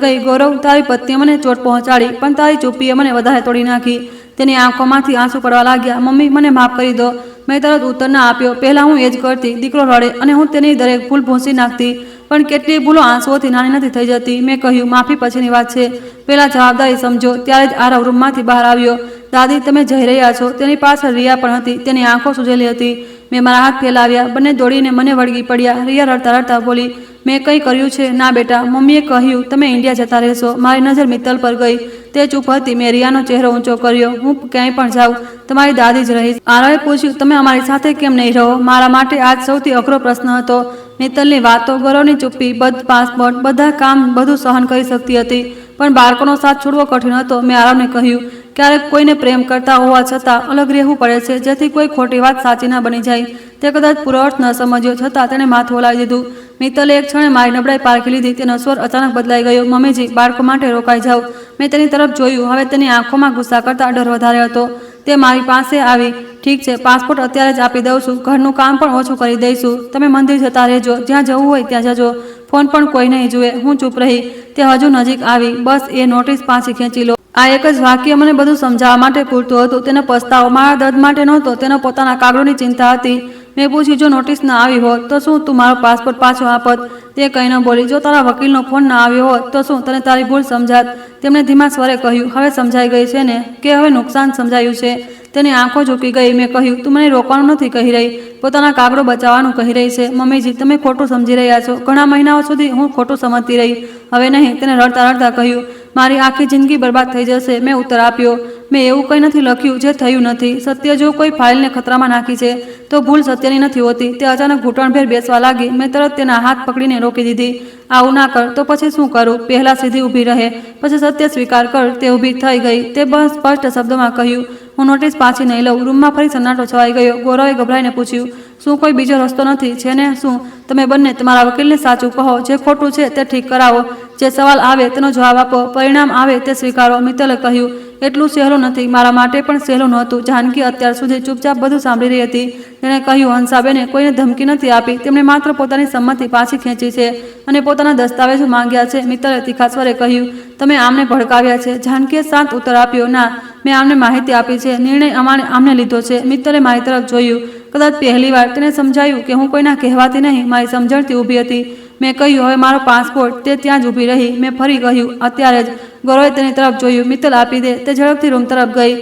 ગઈ. ગૌરવ, તારી પત્નીએ મને ચોટ પહોંચાડી, પણ તારી ચૂપ્પીએ મને વધારે તોડી નાખી. તેની આંખોમાંથી આંસુ પડવા લાગ્યા. મમ્મી, મને માફ કરી દો. મેં તરત ઉત્તર ના આપ્યો. પહેલાં હું એ જ કરતી. દીકરો રડે અને હું તેની દરેક ભૂલ ભૂંસી નાખતી, પણ કેટલીય ભૂલો આંસુઓથી નાની નથી થઈ જતી. મેં કહ્યું, માફી પછીની વાત છે. પહેલાં જવાબદારી સમજો. ત્યારે જ આરવ રૂમમાંથી બહાર આવ્યો. દાદી, તમે જઈ રહ્યા છો? તેની પાછળ રિયા પણ હતી. તેની આંખો સૂજેલી હતી. મેં મારા હાથ ફેલાવ્યા. બંને દોડીને મને વળગી પડ્યા. રિયા રડતા રડતા બોલી, મેં કંઈ કર્યું છે? ના બેટા. મમ્મીએ કહ્યું તમે ઇન્ડિયા જતા રહેશો. મારી નજર મિત્તલ પર ગઈ. તે ચૂપ હતી. મેં રિયાનો ચહેરો ઊંચો કર્યો. હું ક્યાંય પણ જાઉં, તમારી દાદી જ રહીશ. આરવે પૂછ્યું, તમે અમારી સાથે કેમ નહીં રહો? મારા માટે આજ સૌથી અઘરો પ્રશ્ન હતો. મિત્તલની વાતો, ગૌરવની ચુપ્પી, પાસપોર્ટ, બધા કામ, બધું સહન કરી શકતી હતી, પણ બાળકોનો સાથ છોડવો કઠિન હતો. મેં આરવને કહ્યું, ક્યારેક કોઈને પ્રેમ કરતા હોવા છતાં અલગ રહેવું પડે છે, જેથી કોઈ ખોટી વાત સાચી ના બની જાય. તે કદાચ પૂરો અર્થ ન સમજ્યો, છતાં તેણે માથું હલાવી દીધું. મિત્તલે એક ક્ષણે મારી નબળાઈ પારખી લીધી. તેનો સ્વર અચાનક બદલાઈ ગયો. મમ્મીજી, બાળકો માટે રોકાઈ જાઓ. મેં તેની તરફ જોયું. હવે તેની આંખોમાં ગુસ્સા કરતાં ડર વધારે હતો. તે મારી પાસે આવી. ઠીક છે, પાસપોર્ટ અત્યારે જ આપી દઉં છું. ઘરનું કામ પણ ઓછું કરી દઈશું. તમે મંદિર જતા રહેજો. જ્યાં જવું હોય ત્યાં જજો. ફોન પણ કોઈ નહીં જુએ. હું ચૂપ રહી. તે હજુ નજીક આવી. બસ, એ નોટિસ પાછી ખેંચી લો. આ એક જ વાક્ય મને બધું સમજાવવા માટે પૂરતું હતું. તેનો પસ્તાવો મારા દર્દ માટે નહોતો. તેનો પોતાના કાગળોની ચિંતા હતી. મેં પૂછ્યું, જો નોટિસ ન આવી હોત તો શું તું મારો પાસપોર્ટ પાછો આપત? તે કંઈ ન બોલી. જો તારા વકીલનો ફોન ન આવ્યો હોત તો શું તને તારી ભૂલ સમજાત? તેમણે ધીમા સ્વરે કહ્યું, હવે સમજાઈ ગઈ છે ને કે હવે નુકસાન સમજાયું છે? તેની આંખો ઝૂકી ગઈ. મેં કહ્યું, તું મને રોકવાનું નથી કહી રહી, પોતાના કાગળો બચાવવાનું કહી રહી છે. મમ્મીજી, તમે ખોટું સમજી રહ્યા છો. ઘણા મહિનાઓ સુધી હું ખોટું સમજતી રહી. હવે નહીં. તેને રડતા રડતા કહ્યું, મારી આખી જિંદગી બરબાદ થઈ જશે. મેં ઉત્તર આપ્યો, મેં એવું કંઈ નથી લખ્યું જે થયું નથી. સત્ય જો કોઈ ફાઇલને ખતરામાં નાખી છે તો ભૂલ સત્યની નથી હોતી. તે અચાનક ઘૂંટણભેર બેસવા લાગી. મેં તરત તેના હાથ પકડીને રોકી દીધી. આવું ના કર. તો પછી શું કરું? પહેલાં સીધી ઊભી રહે, પછી સત્ય સ્વીકાર કર. તે ઊભી થઈ ગઈ. તે બસ સ્પષ્ટ શબ્દોમાં કહ્યું, હું નોટિસ પાછી નહીં લઉં. રૂમમાં ફરી સન્નાટો છવાઈ ગયો. ગૌરવે ગભરાઈને પૂછ્યું, શું કોઈ બીજો રસ્તો નથી? છે ને? શું તમે બંને તમારા વકીલને સાચું કહો? જે ખોટું છે તે ઠીક કરાવો. જે સવાલ આવે તેનો જવાબ આપો. પરિણામ આવે તે સ્વીકારો. મિત્તલે કહ્યું, એટલું સહેલું નથી. મારા માટે પણ સહેલું નહોતું. જાનકી અત્યાર સુધી ચૂપચાપ બધું સાંભળી રહી હતી. તેણે કહ્યું, હંસાબેને કોઈને ધમકી નથી આપી. તેમણે માત્ર પોતાની સંમતિ પાછી ખેંચી છે અને પોતાના દસ્તાવેજો માંગ્યા છે. મિત્તલે તીખા સ્વરે કહ્યું, તમે આમને ભડકાવ્યા છે? જાનકીએ શાંત ઉત્તર આપ્યો, ના, મેં આમને માહિતી આપી છે. નિર્ણય આમને લીધો છે. મિત્તલે મારી તરફ જોયું. કદાચ પહેલીવાર તેને સમજાયું કે હું કોઈના કહેવાથી નહીં, મારી સમજણથી ઊભી હતી. મેં કહ્યું, હવે મારો પાસપોર્ટ? તે ત્યાં જ ઊભી રહી. મેં ફરી કહ્યું, અત્યારે જ. ગૌરવે તેની તરફ જોયું. મિત્તલ આપી દે. તે ઝડપથી રૂમ તરફ ગઈ.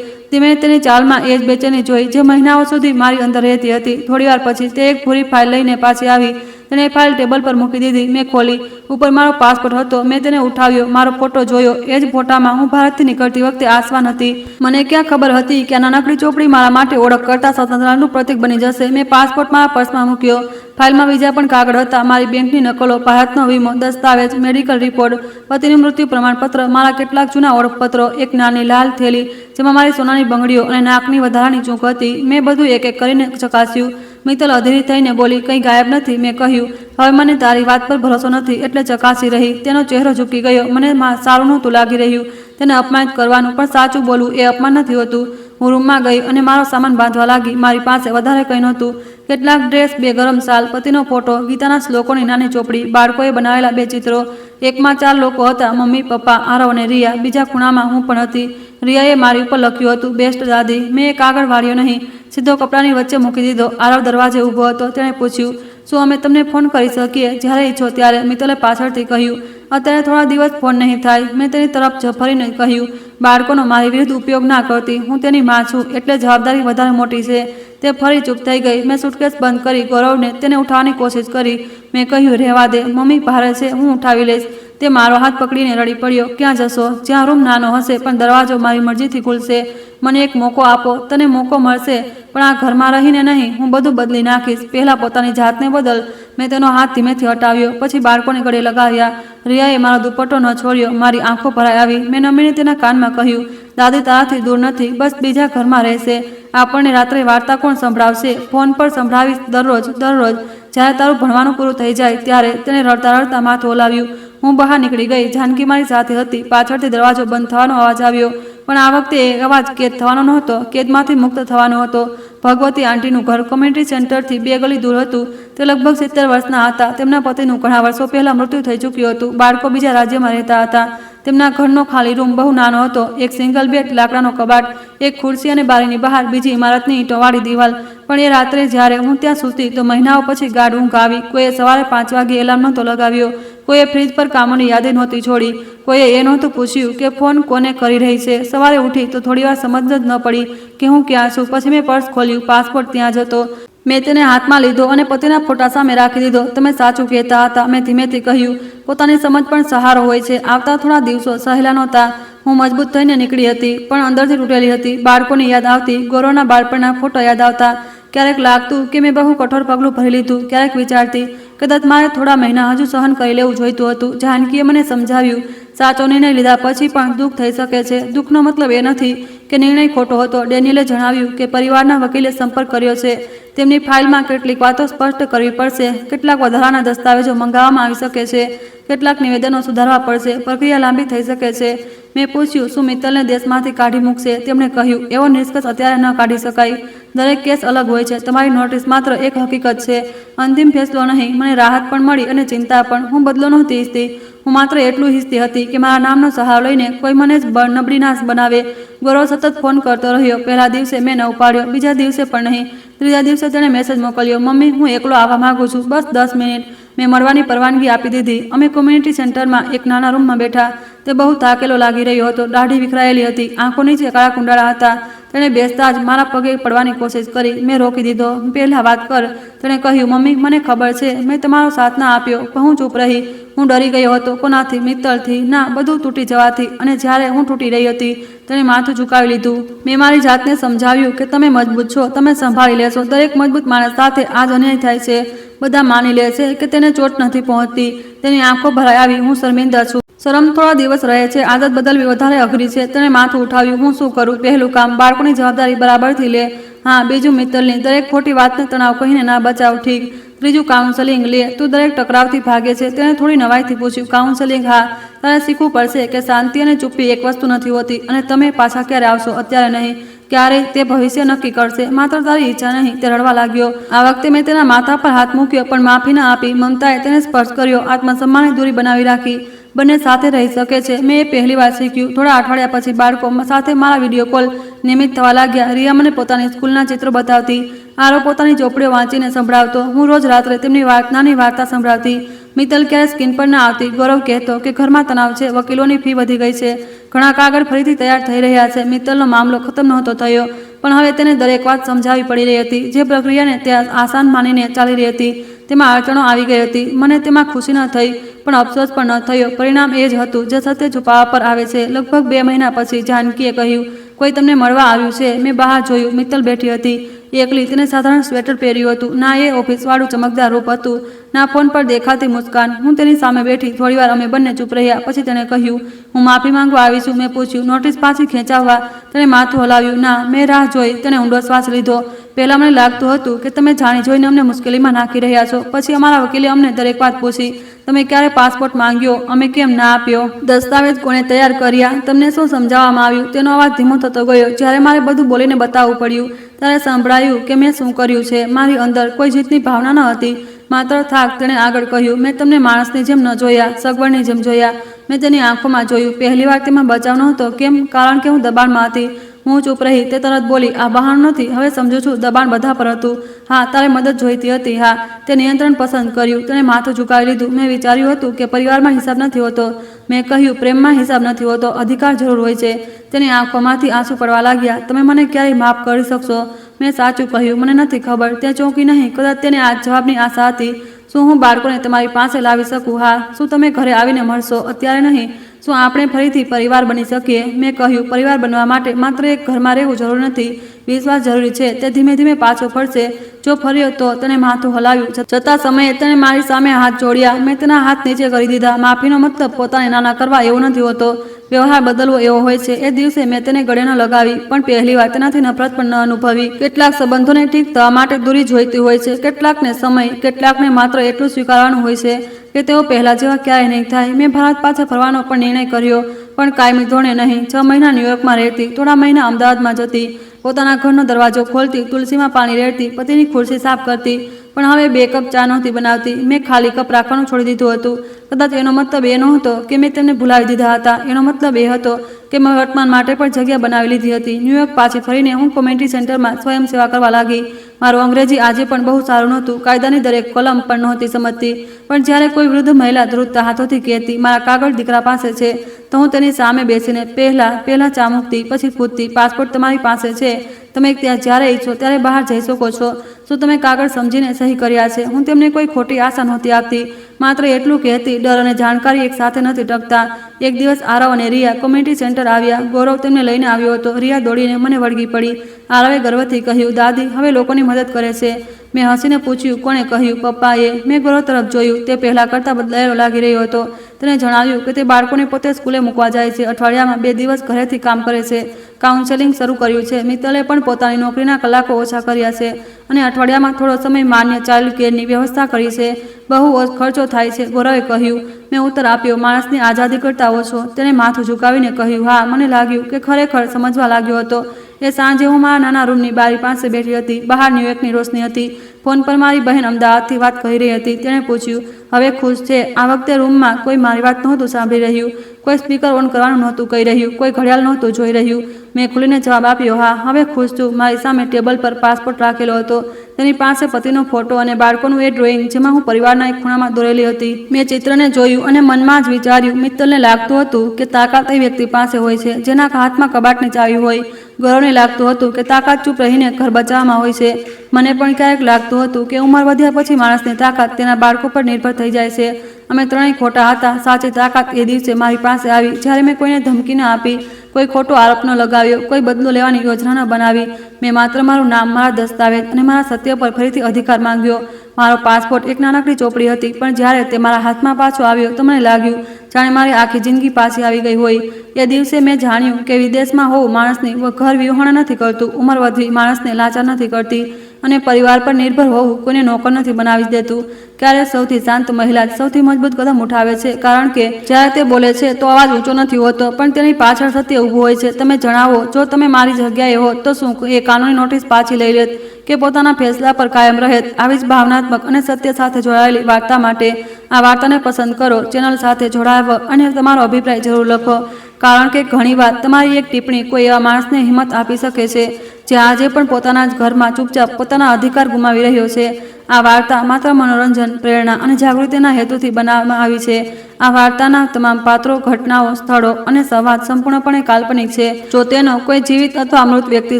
મેં તેની ચાલમાં એ જ બેચેની જોઈ જે મહિનાઓ સુધી મારી અંદર રહેતી હતી. થોડીવાર પછી તે એક ભૂરી ફાઇલ લઈને પાછી આવી. તેણે ફાઇલ ટેબલ પર મૂકી દીધી. મેં ખોલી. ઉપર મારો પાસપોર્ટ હતો. મેં તેને ઉઠાવ્યો. મારો ફોટો જોયો. એ જ ફોટામાં હું ભારતથી નીકળતી વખતે આસવાન હતી. મને ક્યાં ખબર હતી કે આ નાનકડી ચોપડી મારા માટે ઓળખ કરતા સ્વતંત્રતાનું પ્રતીક બની જશે. મેં પાસપોર્ટ મારા પર્સમાં મૂક્યો. ફાઇલમાં બીજા પણ કાગળ હતા. મારી બેંકની નકલો, ભારતનો વીમો, દસ્તાવેજ, મેડિકલ રિપોર્ટ, પતિનું મૃત્યુ પ્રમાણપત્ર, મારા કેટલાક જૂના ઓળખપત્રો, એક નાની લાલ થેલી જેમાં મારી સોનાની બંગડીઓ અને નાકની વધારાની ચૂંક હતી. મેં બધું એક એક કરીને ચકાસ્યું. મિત્તલ અધીરી થઈને બોલી, કંઈ ગાયબ નથી? મેં કહ્યું, હવે મને તારી વાત પર ભરોસો નથી એટલે ચકાસી રહી. તેનો ચહેરો ઝૂકી ગયો. મને સારું નહોતું લાગી રહ્યું તેને અપમાનિત કરવાનું, પણ સાચું બોલવું એ અપમાન નથી હોતું. હું રૂમમાં ગઈ અને મારો સામાન બાંધવા લાગી. મારી પાસે વધારે કંઈ નહોતું. કેટલાક ડ્રેસ, 2 ગરમ શાલ, પતિનો ફોટો, ગીતાના શ્લોકોની નાની ચોપડી, બાળકોએ બનાવેલા 2 ચિત્રો. એકમાં 4 લોકો હતા, મમ્મી, પપ્પા, આરવ અને રિયા. બીજા ખૂણામાં હું પણ હતી. રિયાએ મારી ઉપર લખ્યું હતું, બેસ્ટ દાદી. મેં એક કાગળ વાળ્યો નહીં, સીધો કપડાની વચ્ચે મૂકી દીધો. આરવ દરવાજે ઊભો હતો. તેણે પૂછ્યું, શું અમે તમને ફોન કરી શકીએ? જ્યારે ઈચ્છો ત્યારે. મિત્તલે પાછળથી કહ્યું, અત્યારે થોડા દિવસ ફોન નહીં થાય. મેં તેની તરફ ફરીને કહ્યું, બાળકોનો મારી વિરુદ્ધ ઉપયોગ ના કરતી. હું તેની માં છું એટલે જવાબદારી વધારે મોટી છે. તે ફરી ચૂપ થઈ ગઈ. મેં સુટકેસ બંધ કરી ગૌરવને તેને ઉઠાવવાની કોશિશ કરી. મેં કહ્યું, રહેવા દે મમ્મી, ભારે છે, હું ઉઠાવી લઈશ. તે મારો હાથ પકડીને રડી પડ્યો. ક્યાં જશો? જ્યાં રૂમ નાનો હશે પણ દરવાજો મારી મરજીથી ખુલશે. મને એક મોકો આપો. તને મોકો મળશે પણ આ ઘરમાં રહીને નહીં. હું બધું બદલી નાખીશ. પહેલાં પોતાની જાતને બદલ. મેં તેનો હાથ ધીમેથી હટાવ્યો, પછી બાળકોને ગળે લગાવ્યા. રિયાએ મારો દુપટ્ટો ન છોડ્યો. મારી આંખો ભરાઈ આવી. મેં નમીને તેના કાનમાં કહ્યું, દાદી તારાથી દૂર નથી, બસ બીજા ઘરમાં રહેશે. આપણને રાત્રે વાર્તા કોણ સંભળાવશે? ફોન પર સંભળાવીશ દરરોજ. જ્યારે તારું ભણવાનું પૂરું થઈ જાય ત્યારે. તેને રડતા રડતા માથું હલાવ્યું. હું બહાર નીકળી ગઈ. જાનકી મારી સાથે હતી. પાછળથી દરવાજો બંધ થવાનો અવાજ આવ્યો, પણ આ વખતે એ અવાજ કેદ થવાનો નહોતો, કેદમાંથી મુક્ત થવાનો હતો. ભગવતી આંટીનું ઘર કોમ્યુનિટી સેન્ટરથી 2 ગલી દૂર હતું. તે લગભગ 70 વર્ષના હતા. તેમના પતિનું ઘણા વર્ષો પહેલાં મૃત્યુ થઈ ચૂક્યું હતું. બાળકો બીજા રાજ્યમાં રહેતા હતા. તેમના ઘરનો ખાલી રૂમ બહુ નાનો હતો. એક સિંગલ બેડ, લાકડાનો કબાટ, એક ખુરશી અને બારીની બહાર બીજી ઇમારતની ઈંટોવાળી દિવાલ. પણ એ રાત્રે જ્યારે હું ત્યાં સૂતી તો મહિનાઓ પછી ગાઢ ઊંઘ આવી. કોઈએ સવારે 5 વાગે એલાર્મ નહોતો લગાવ્યો. કોઈએ ફ્રીજ પર કામોની યાદી નહોતી છોડી. કોઈએ એ નહોતું પૂછ્યું કે ફોન કોને કરી રહી છે. સવારે ઉઠી તો થોડીવાર સમજ જ ન પડી કે હું ક્યાં છું. પછી મેં પર્સ ખોલ્યું. પાસપોર્ટ ત્યાં જ હતો. મેં તેને હાથમાં લીધો અને પતિના ફોટા સામે રાખી દીધો. તમે સાચું કહેતા હતા, મેં ધીમેથી કહ્યું. પોતાની સમજ પણ સહારો હોય છે. આવતા થોડા દિવસો સહેલા નહોતા. હું મજબૂત થઈને નીકળી હતી પણ અંદરથી તૂટેલી હતી. બાળકોની યાદ આવતી, ગૌરવના બાળપણના ફોટો યાદ આવતા. ક્યારેક લાગતું કે મેં બહુ કઠોર પગલું ભરી લીધું. ક્યારેક વિચારતી કદાચ મારે થોડા મહિના હજુ સહન કરી લેવું જોઈતું હતું. જાનકીએ મને સમજાવ્યું, સાચો નિર્ણય લીધા પછી પણ દુઃખ થઈ શકે છે. દુઃખનો મતલબ એ નથી કે નિર્ણય ખોટો હતો. ડેનિયલે જણાવ્યું કે પરિવારના વકીલે સંપર્ક કર્યો છે. તેમની ફાઇલમાં કેટલીક વાતો સ્પષ્ટ કરવી પડશે. કેટલાક વધારાના દસ્તાવેજો મંગાવવામાં આવી શકે છે. કેટલાક નિવેદનો સુધારવા પડશે. પ્રક્રિયા લાંબી થઈ શકે છે. મેં પૂછ્યું, શું મિત્તલને દેશમાંથી કાઢી મૂકશે? તેમણે કહ્યું, એવો નિષ્કર્ષ અત્યારે ન કાઢી શકાય. દરેક કેસ અલગ હોય છે. તમારી નોટિસ માત્ર એક હકીકત છે, અંતિમ ફેસલો નહીં. મને રાહત પણ મળી અને ચિંતા પણ. હું બદલો નહોતી ઈચ્છતી. હું માત્ર એટલું ઈચ્છતી હતી કે મારા નામનો સહારો લઈને કોઈ મને જ નબળીનાશ બનાવે. ગૌરવ સતત ફોન કરતો રહ્યો. પહેલા દિવસે મેં ન ઉપાડ્યો, બીજા દિવસે પણ નહીં. ત્રીજા દિવસે તેણે મેસેજ મોકલ્યો, મમ્મી, હું એકલો આવવા માંગુ છું, બસ 10 મિનિટ. મેં મળવાની પરવાનગી આપી દીધી. અમે કોમ્યુનિટી સેન્ટરમાં એક નાના રૂમમાં બેઠા. તે બહુ થાકેલો લાગી રહ્યો હતો. દાઢી વિખરાયેલી હતી. આંખો નીચે કાળા કુંડાળા હતા. તેણે બેસતા જ મારા પગે પડવાની કોશિશ કરી. મેં રોકી દીધો. પહેલા વાત કર. તેણે કહ્યું, મમ્મી, મને ખબર છે મેં તમારો સાથ ના આપ્યો, પણ હું ચૂપ રહી. હું ડરી ગયો હતો. કોનાથી? મિત્તલથી? ના, બધું તૂટી જવાથી. અને જ્યારે હું તૂટી રહી હતી તેણે માથું ઝુકાવી લીધું. મેં મારી જાતને સમજાવ્યું કે તમે મજબૂત છો, તમે સંભાળી લેશો. દરેક મજબૂત માણસ સાથે આ જ અન્યાય થાય છે. બધા માની લે છે કે તેને ચોટ નથી પહોંચતી. તેની આંખો ભરાઈ આવી. હું શર્મિંદા છું. શરમ થોડા દિવસ રહે છે. આદત બદલવી વધારે અઘરી છે. તેણે માથું ઉઠાવ્યું. હું શું કરું? પહેલું કામ, બાળકોની જવાબદારી બરાબરથી લે. હા. બીજું, મિત્તલની દરેક ખોટી વાતને તણાવ કહીને ના બચાવ. ઠીક. ત્રીજું, કાઉન્સેલિંગ લે. તું દરેક ટકરાવથી ભાગે છે. તેણે થોડી નવાઈથી પૂછ્યું, કાઉન્સેલિંગ? હા. તારે શીખવું પડશે કે શાંતિ અને ચૂપ્પી એક વસ્તુ નથી હોતી. અને તમે પાછા ક્યારે આવશો? અત્યારે નહીં. ક્યારે? તે ભવિષ્ય નક્કી કરશે. માત્ર તારી ઈચ્છા નહીં. તે રડવા લાગ્યો. આ વખતે મેં તેના માથા પર હાથ મૂક્યો પણ માફી ના આપી. મમતાએ તેને સ્પર્શ કર્યો. આત્મસન્માનની દૂરી બનાવી રાખી. બંને સાથે રહી શકે છે. મેં એ પહેલી વાર શીખ્યું. થોડા અઠવાડિયા પછી બાળકો સાથે મારા વિડીયો કોલ નિયમિત થવા લાગ્યા. રિયા મને પોતાની સ્કૂલના ચિત્રો બતાવતી. આરો પોતાની ચોપડીઓ વાંચીને સંભળાવતો. હું રોજ રાત્રે તેમની નાની વાર્તા સંભળાવતી. મિત્તલ ક્યારે સ્કીન પર ના આવતી. ગૌરવ કહેતો કે ઘરમાં તણાવ છે, વકીલોની ફી વધી ગઈ છે, ઘણા કાગળ ફરીથી તૈયાર થઈ રહ્યા છે. મિત્તલનો મામલો ખતમ નહોતો થયો, પણ હવે તેને દરેક વાત સમજાવવી પડી રહી હતી. જે પ્રક્રિયાને તે આસાન માનીને ચાલી રહી હતી તેમાં અડચણો આવી ગઈ હતી. મને તેમાં ખુશી ન થઈ પણ અફસોસ પણ ન થયો. પરિણામ એ જ હતું જે સત્ય છુપાવવા પર આવે છે. લગભગ 2 મહિના પછી જાનકીએ કહ્યું, કોઈ તમને મળવા આવ્યું છે? મેં બહાર જોયું. મિત્તલ બેઠી હતી એકલી. તેને સાધારણ સ્વેટર પહેર્યું હતું. ના એ ઓફિસવાળું ચમકદાર રૂપ હતું, ના ફોન પર દેખાતી મુસ્કાન. હું તેની સામે બેઠી. થોડીવાર અમે બંને ચૂપ રહ્યા. પછી તેણે કહ્યું, હું માફી માંગવા આવી છું. મેં પૂછ્યું, નોટિસ પાછી ખેંચાવવા? તેણે માથું હલાવ્યું. ના. મેં રાહ જોઈ. તેણે ઊંડો શ્વાસ લીધો. પહેલાં મને લાગતું હતું કે તમે જાણી જોઈને અમને મુશ્કેલીમાં નાખી રહ્યા છો. પછી અમારા વકીલે અમને દરેક વાત પૂછી. તમે ક્યારે પાસપોર્ટ માંગ્યો? અમે કેમ ના આપ્યો? દસ્તાવેજ કોણે તૈયાર કર્યા? તમને શું સમજાવવામાં આવ્યું? તેનો અવાજ ધીમો થતો ગયો. જ્યારે મારે બધું બોલીને બતાવવું પડ્યું ત્યારે સંભળાયું કે મેં શું કર્યું છે. મારી અંદર કોઈ જીતની ભાવના ન હતી, માત્ર થાક. તેણે આગળ કહ્યું, મેં તમને માણસની જેમ ન જોયા, સગવડની જેમ જોયા. મેં તેની આંખોમાં જોયું. પહેલીવાર તેમાં બચાવ નહોતો. કેમ? કારણ કે હું દબાણમાં હતી. હું ચૂપ રહી. તે તરત બોલી, આ બહાનું નથી. હવે સમજુ છું. દબાણ બધા પર હતું. હા. તારે મદદ જોઈતી હતી. હા. તે નિયંત્રણ પસંદ કર્યું. તેણે માથું ઝુકાવી લીધું. મેં વિચાર્યું હતું કે પરિવારમાં હિસાબ નથી હોતો. મેં કહ્યું, પ્રેમમાં હિસાબ નથી હોતો, અધિકાર જરૂર હોય છે. તેની આંખોમાંથી આંસુ પડવા લાગ્યા. તમે મને ક્યારેય માફ કરી શકશો? મેં સાચું કહ્યું, મને નથી ખબર. તે ચોંકી નહીં. કદાચ તેને આ જવાબની આશા હતી. શું હું બાળકોને તમારી પાસે લાવી શકું? હા. શું તમે ઘરે આવીને મળશો? અત્યારે નહીં. શું આપણે ફરીથી પરિવાર બની શકીએ? મેં કહ્યું, પરિવાર બનવા માટે માત્ર એક ઘરમાં રહેવું જરૂરી નથી. વિશ્વાસ જરૂરી છે. તે ધીમે ધીમે પાછો ફરશે. જો ફર્યો તો તેણે માથું હલાવ્યું. જતા સમયે તેણે મારી સામે હાથ જોડ્યા. મેં તેના હાથ નીચે કરી દીધા. માફીનો મતલબ પોતાને નાના કરવા એવો નથી હોતો. વ્યવહાર બદલવો એવો હોય છે. એ દિવસે મેં તેને ગળે ન લગાવી, પણ પહેલીવાર તેનાથી નફરત પણ ન અનુભવી. કેટલાક સંબંધોને ઠીક થવા માટે દૂરી જોઈતી હોય છે. કેટલાકને સમય, કેટલાકને માત્ર એટલું સ્વીકારવાનું હોય છે કે તેઓ પહેલા જેવા ક્યારેય નહીં થાય. મેં ભારત પાછા ફરવાનો પણ નિર્ણય કર્યો, પણ કાયમી ધોરણે નહીં. 6 મહિના ન્યૂયોર્કમાં રહેતી, થોડા મહિના અમદાવાદમાં જતી, પોતાના ઘરનો દરવાજો ખોલતી, તુલસીમાં પાણી રેડતી, પતિની ખુરશી સાફ કરતી, પણ હવે 2 કપ ચા નહોતી બનાવતી. મેં ખાલી કપ રાખવાનું છોડી દીધું હતું. કદાચ એનો મતલબ એ નહોતો કે મેં તેમને ભૂલાવી દીધા હતા. એનો મતલબ એ હતો કે મેં વર્તમાન માટે પણ જગ્યા બનાવી લીધી હતી. ન્યૂયોર્ક પાછી ફરીને હું કોમ્યુનિટી સેન્ટરમાં સ્વયંસેવા કરવા લાગી. મારું અંગ્રેજી આજે પણ બહુ સારું નહોતું. કાયદાની દરેક કલમ પણ નહોતી સમજતી. પણ જ્યારે કોઈ વૃદ્ધ મહિલા ધ્રુજતા હાથોથી કહેતી, મારા કાગળ દીકરા પાસે છે, તો હું તેની સામે બેસીને પહેલા ચા મૂકતી, પછી પૂછતી, પાસપોર્ટ તમારી પાસે છે? તમે ત્યાં જ્યારે ઈચ્છો ત્યારે બહાર જઈ શકો છો. શું તમે કાગળ સમજીને સહી કર્યા છે? હું તેમને કોઈ ખોટી આશા નહોતી આપતી. માત્ર એટલું કહેતી, ડર અને જાણકારી એક સાથે નથી ટકતા. એક દિવસ આરવ અને રિયા કોમ્યુનિટી સેન્ટર આવ્યા. ગૌરવ તેમને લઈને આવ્યો હતો. રિયા દોડીને મને વળગી પડી. આરવે ગર્વથી કહ્યું, દાદી હવે લોકોની મદદ કરે છે. મેં હસીને પૂછ્યું, કોણે કહ્યું? પપ્પાએ. મેં ગૌરવ તરફ જોયું. તે પહેલાં કરતાં બદલાયેલો લાગી રહ્યો હતો. તેણે જણાવ્યું કે તે બાળકોને પોતે સ્કૂલે મૂકવા જાય છે. અઠવાડિયામાં 2 દિવસ ઘરેથી કામ કરે છે. કાઉન્સેલિંગ શરૂ કર્યું છે. મિત્તલે પણ પોતાની નોકરીના કલાકો ઓછા કર્યા છે અને અઠવાડિયામાં થોડો સમય માન્ય ચાઇલ્ડ કેરની વ્યવસ્થા કરી છે. બહુ ખર્ચો થાય છે, ગૌરવે કહ્યું. મેં ઉત્તર આપ્યો, માણસની આઝાદી કરતા ઓછો. તેણે માથું ઝુકાવીને કહ્યું, હા. મને લાગ્યું કે ખરેખર સમજવા લાગ્યો હતો. એ સાંજે હું મારા નાના રૂમની બારી પાસે બેઠી હતી. બહાર ન્યૂયોર્કની રોશની હતી. ફોન પર મારી બહેન અમદાવાદથી વાત કરી રહી હતી. તેણે પૂછ્યું, હવે ખુશ છે? આ વખતે રૂમમાં કોઈ મારી વાત નહોતું સાંભળી રહ્યું. કોઈ સ્પીકર ઓન કરવાનું નહોતું કહી રહ્યું. કોઈ ઘડિયાળ નહોતું જોઈ રહ્યું. મેં ખુલીને જવાબ આપ્યો, હા, હવે ખુશ છું. મારી સામે ટેબલ પર પાસપોર્ટ રાખેલો હતો. તેની પાસે પતિનો ફોટો અને બાળકોનું એ ડ્રોઈંગ જેમાં હું પરિવારના એક ખૂણામાં દોરેલી હતી. મેં ચિત્રને જોયું અને મનમાં જ વિચાર્યું, મિત્તલને લાગતું હતું કે તાકાત એ વ્યક્તિ પાસે હોય છે જેના હાથમાં કબાટની ચાવી હોય. ગૌરવને લાગતું હતું કે તાકાત ચૂપ રહીને ઘર બચાવવામાં હોય છે. મને પણ ક્યારેક લાગતું હતું કે ઉંમર વધ્યા પછી માણસની તાકાત તેના બાળકો પર નિર્ભર થઈ જાય છે. અમે ત્રણેય ખોટા હતા. સાચી તાકાત એ દિવસે મારી પાસે આવી જ્યારે મેં કોઈને ધમકી ન આપી, કોઈ ખોટો આરોપ ન લગાવ્યો, કોઈ બદલો લેવાની યોજના ન બનાવી. મેં માત્ર મારું નામ, મારા દસ્તાવેજ અને મારા સત્ય પર ફરીથી અધિકાર માંગ્યો. મારો પાસપોર્ટ એક નાનકડી ચોપડી હતી, પણ જ્યારે તે મારા હાથમાં પાછો આવ્યો તો મને લાગ્યું જાણે મારી આખી જિંદગી પાછી આવી ગઈ હોય. એ દિવસે મેં જાણ્યું કે વિદેશમાં હોવું માણસની ઘર વિહોણા નથી કરતું, ઉંમર વધવી માણસને લાચાર નથી કરતી, અને પરિવાર પર નિર્ભર હોવું કોઈને નોકર નથી બનાવી દેતું. ક્યારે સૌથી શાંત મહિલા જ સૌથી મજબૂત કદમ ઉઠાવે છે, કારણ કે જ્યારે તે બોલે છે તો અવાજ ઊંચો નથી હોતો, પણ તેની પાછળ સત્ય ઊભું હોય છે. તમે જણાવો, જો તમે મારી જગ્યાએ હો તો શું એ કાનૂની નોટિસ પાછી લઈ લેત કે પોતાના ફેસલા પર કાયમ રહેત? આવી જ ભાવનાત્મક અને સત્ય સાથે જોડાયેલી વાર્તા માટે આ વાર્તાને પસંદ કરો, ચેનલ સાથે જોડાવો અને તમારો અભિપ્રાય જરૂર લખો, કારણ કે ઘણીવાર તમારી એક ટિપ્પણી કોઈ એવા માણસને હિંમત આપી શકે છે જે આજે પણ પોતાના જ ઘરમાં ચૂપચાપ પોતાના અધિકાર ગુમાવી રહ્યો છે. આ વાર્તા માત્ર મનોરંજન, પ્રેરણા અને જાગૃતિના હેતુથી બનાવવામાં આવી છે. આ વાર્તાના તમામ પાત્રો, ઘટનાઓ, સ્થળો અને સંવાદ સંપૂર્ણપણે કાલ્પનિક છે. જો તેનો કોઈ જીવિત અથવા મૃત વ્યક્તિ,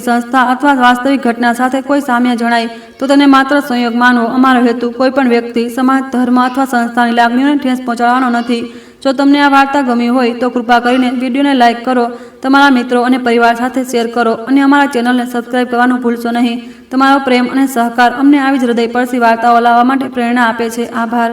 સંસ્થા અથવા વાસ્તવિક ઘટના સાથે કોઈ સામ્ય જણાય તો તેને માત્ર સંયોગ માનવો. અમારો હેતુ કોઈ પણ વ્યક્તિ, સમાજ, ધર્મ અથવા સંસ્થાની લાગણીઓને ઠેસ પહોંચાડવાનો નથી. જો તમને આ વાર્તા ગમી હોય તો કૃપા કરીને વિડીયોને લાઇક કરો, તમારા મિત્રો અને પરિવાર સાથે શેર કરો અને અમારા ચેનલને સબસ્ક્રાઇબ કરવાનું ભૂલશો નહીં. તમારો પ્રેમ અને સહકાર અમને આવી જ હૃદયસ્પર્શી વાર્તાઓ લાવવા માટે પ્રેરણા આપે છે. આભાર.